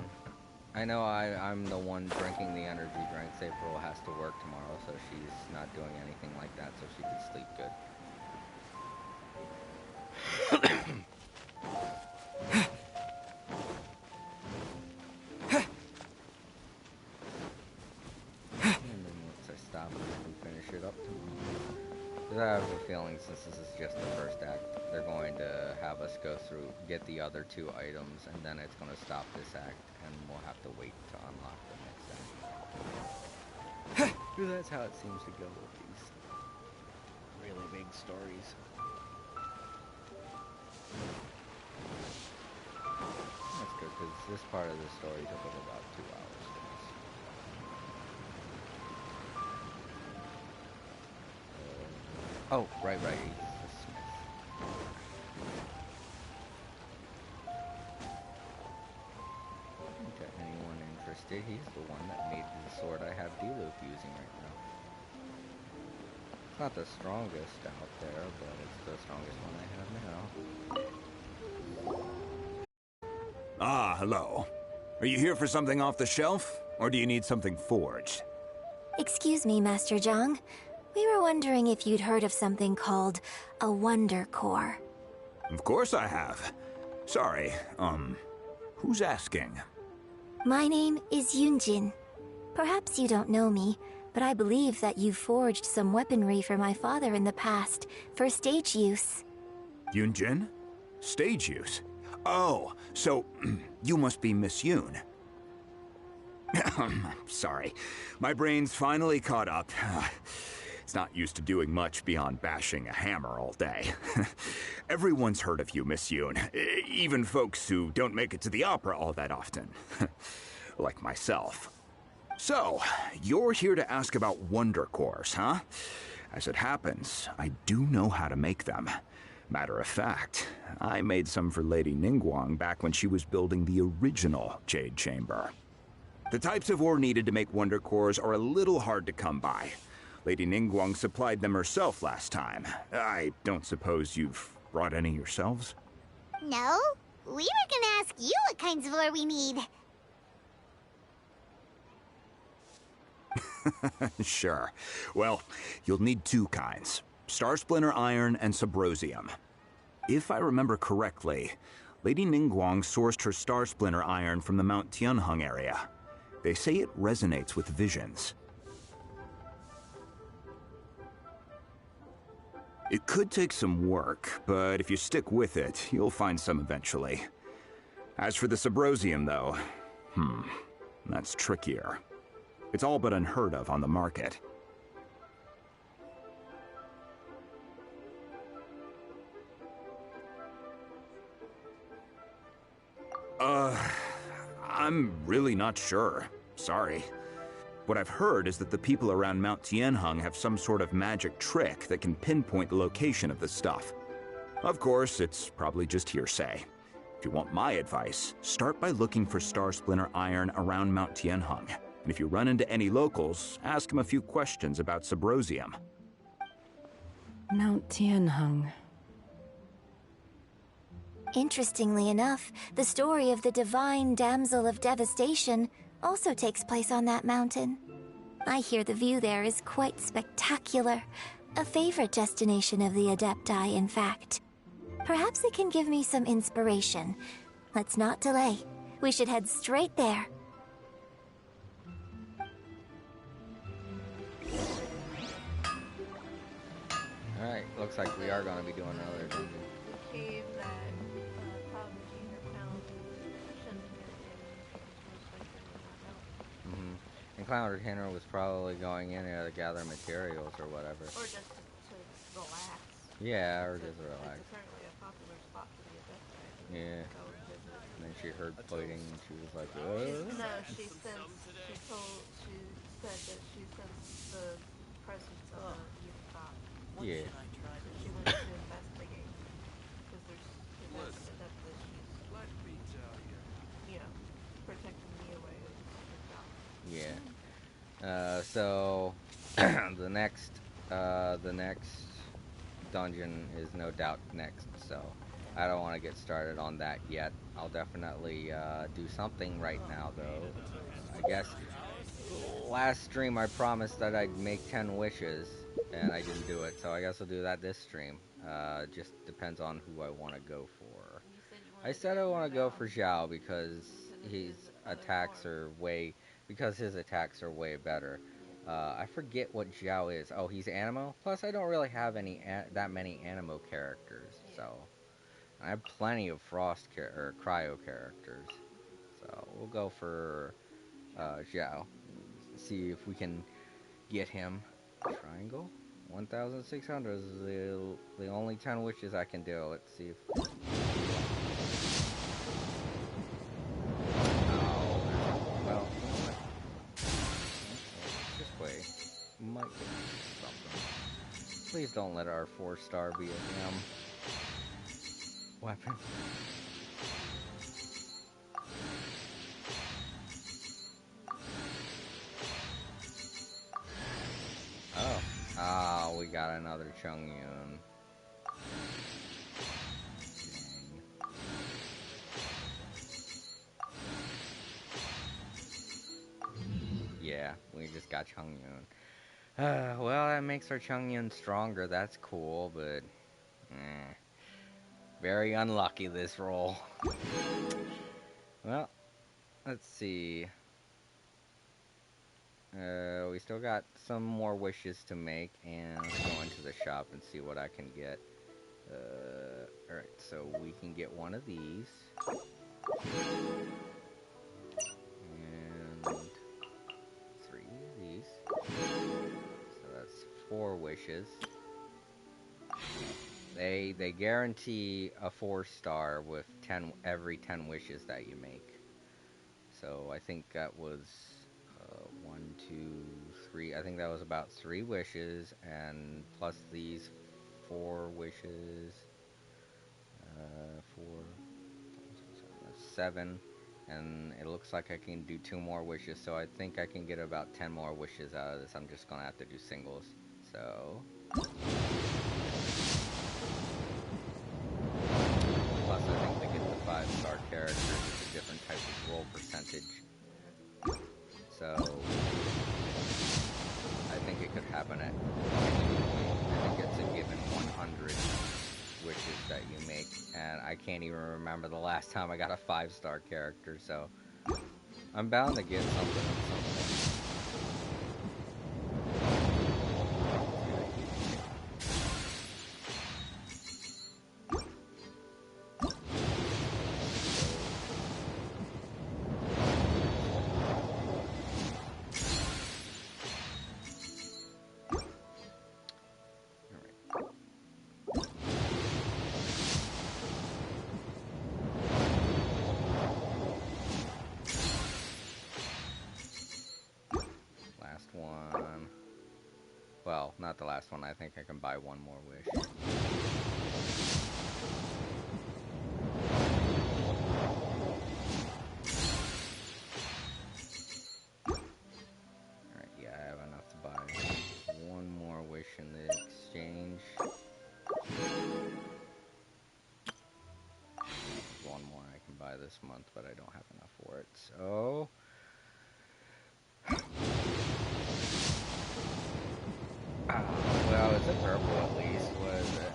I know I'm the one drinking the energy drinks. April has to work tomorrow, so she's not doing anything like that, so she can sleep good. And then once I stop, I can finish it up tomorrow. Because I have a feeling since this is just the first act, they're going to have us go through, get the other 2 items, and then it's going to stop this act, and we'll have to wait to unlock the next act. Because that's how it seems to go with these really big stories. That's good, because this part of the story took about 2 hours for us. Oh, right, he's the smith. Okay, anyone interested? He's the one that made the sword I have D-Loop using right now. It's not the strongest out there, but it's the strongest one I have now. Ah, hello. Are you here for something off the shelf, or do you need something forged? Excuse me, Master Zhang. We were wondering if you'd heard of something called a Wonder Core. Of course I have. Sorry, who's asking? My name is Yunjin. Perhaps you don't know me, but I believe that you forged some weaponry for my father in the past, for stage use. Yunjin? Stage use? Oh, so you must be Miss Yoon. Sorry, my brain's finally caught up. It's not used to doing much beyond bashing a hammer all day. Everyone's heard of you, Miss Yoon. Even folks who don't make it to the opera all that often. Like myself. So, you're here to ask about Wonder Cores, huh? As it happens, I do know how to make them. Matter of fact, I made some for Lady Ningguang back when she was building the original Jade Chamber. The types of ore needed to make Wonder Cores are a little hard to come by. Lady Ningguang supplied them herself last time. I don't suppose you've brought any yourselves? No, we were gonna ask you what kinds of ore we need. Sure. Well, you'll need 2 kinds. Star Splinter Iron and Subrosium. If I remember correctly, Lady Ningguang sourced her Star Splinter Iron from the Mount Tianheng area. They say it resonates with visions. It could take some work, but if you stick with it, you'll find some eventually. As for the Subrosium, though, that's trickier. It's all but unheard of on the market. I'm really not sure. Sorry. What I've heard is that the people around Mount Tianheng have some sort of magic trick that can pinpoint the location of the stuff. Of course, it's probably just hearsay. If you want my advice, start by looking for Star Splinter Iron around Mount Tianheng. And if you run into any locals, ask them a few questions about Subrosium. Mount Tianheng. Interestingly enough, the story of the divine damsel of devastation also takes place on that mountain. I hear the view there is quite spectacular. A favorite destination of the Adepti, in fact. Perhaps it can give me some inspiration. Let's not delay. We should head straight there. Alright, looks like we are going to be doing another dungeon. The cave that Cloud and Junior found Shen in. And Cloud or Tanner was probably going in there to gather materials or whatever. Or just to relax. Yeah, or just relax. It's apparently a popular spot for the Adepti. Yeah. Go and visit. And then she heard fighting and she was like, No, what? she said that she sensed the presence of a Yukata. Yeah. So she went to investigate. Because there's evidence that she's, protecting the away of Yukata. Yeah. So, the next the next dungeon is no doubt next, so I don't want to get started on that yet. I'll definitely do something right now, though. I guess last stream I promised that I'd make 10 wishes, and I didn't do it, so I guess I'll do that this stream. Just depends on who I want to go for. I said I want to go for Zhao because his attacks are way better. I forget what Zhao is. Oh, he's Animo? Plus, I don't really have that many Animo characters, so I have plenty of or Cryo characters. So we'll go for Zhao. See if we can get him. Triangle? 1,600 is the only 10 wishes I can do. Let's see if... Oh, well, you know what? This way might get something. Please don't let our 4-star be a damn weapon. Oh, we got another Chongyun. Yeah, we just got Chongyun. Well, that makes our Chongyun stronger. That's cool, but very unlucky this roll. Well, let's see. We still got some more wishes to make, and let's go into the shop and see what I can get. Alright, so we can get one of these. And 3 of these. So that's 4 wishes. They guarantee a 4-star with every 10 wishes that you make. So I think that was 1, 2, 3. I think that was about 3 wishes, and plus these 4 wishes. 4, 7, and it looks like I can do 2 more wishes. So I think I can get about 10 more wishes out of this. I'm just gonna have to do singles. So. Plus, I think to get the 5-star characters, it's a different type of roll percentage. So, I think it could happen at any point. I think it's a given 100 wishes that you make, and I can't even remember the last time I got a 5-star character, so I'm bound to get something at some point. Well, not the last one. I think I can buy one more wish. Alright, yeah, I have enough to buy one more wish in the exchange. One more I can buy this month, but I don't have enough for it, so... Well, it's a purple at least. What is it?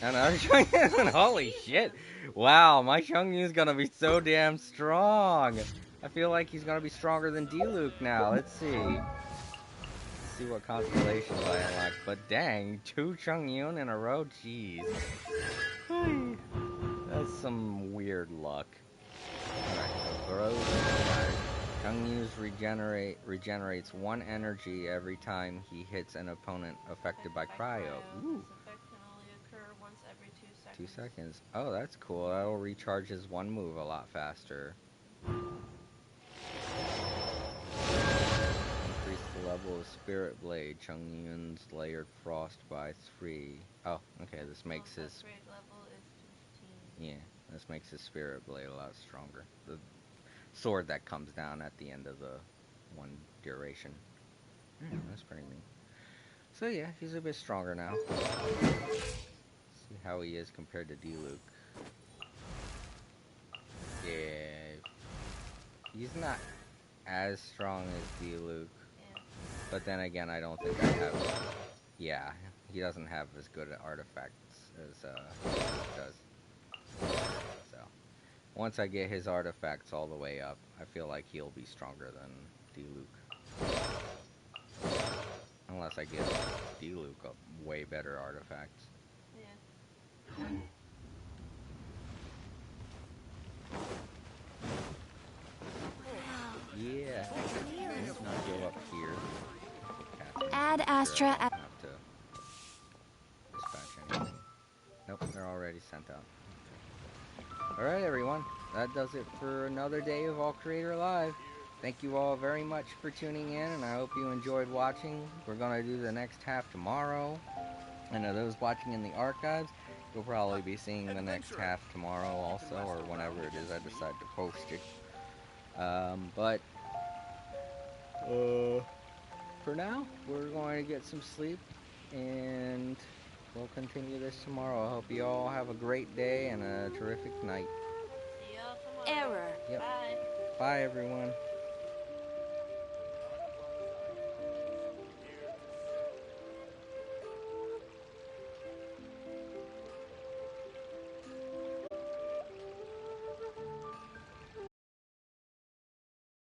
Another Chongyun? Holy shit. Wow, my Chongyun's gonna be so damn strong. I feel like he's gonna be stronger than D-Luke now. Let's see. Let's see what constellations I unlock. But dang, 2 Chongyun in a row? Jeez. That's some weird luck. Alright, so throws. Chongyun regenerates 1 energy every time he hits an opponent affected by cryo. Ooh. This effect can only occur once every 2 seconds. 2 seconds. Oh, that's cool. That'll recharge his 1 move a lot faster. Increase the level of Spirit Blade. Chongyun's layered frost by 3. Oh, okay. This makes his upgrade level is 15. Yeah, this makes his Spirit Blade a lot stronger. The sword that comes down at the end of the 1 duration. That's pretty neat. So yeah, he's a bit stronger now. See how he is compared to D-Luke. Yeah, he's not as strong as D-Luke. Yeah. But then again, I don't think I have... Yeah, he doesn't have as good artifacts as Luke does. So, once I get his artifacts all the way up, I feel like he'll be stronger than D-Luke. Unless I give D-Luke a way better artifacts. Yeah. Yeah. Let's not go up here. Add Astra Not to dispatch anything. Nope, they're already sent out. Alright, everyone. That does it for another day of All Creator Live. Thank you all very much for tuning in, and I hope you enjoyed watching. We're going to do the next half tomorrow. And those watching in the archives, you'll probably be seeing the next half tomorrow also, or whenever it is I decide to post it. For now, we're going to get some sleep, and we'll continue this tomorrow. I hope you all have a great day and a terrific night. See y'all tomorrow. Error. Yep. Bye. Bye, everyone.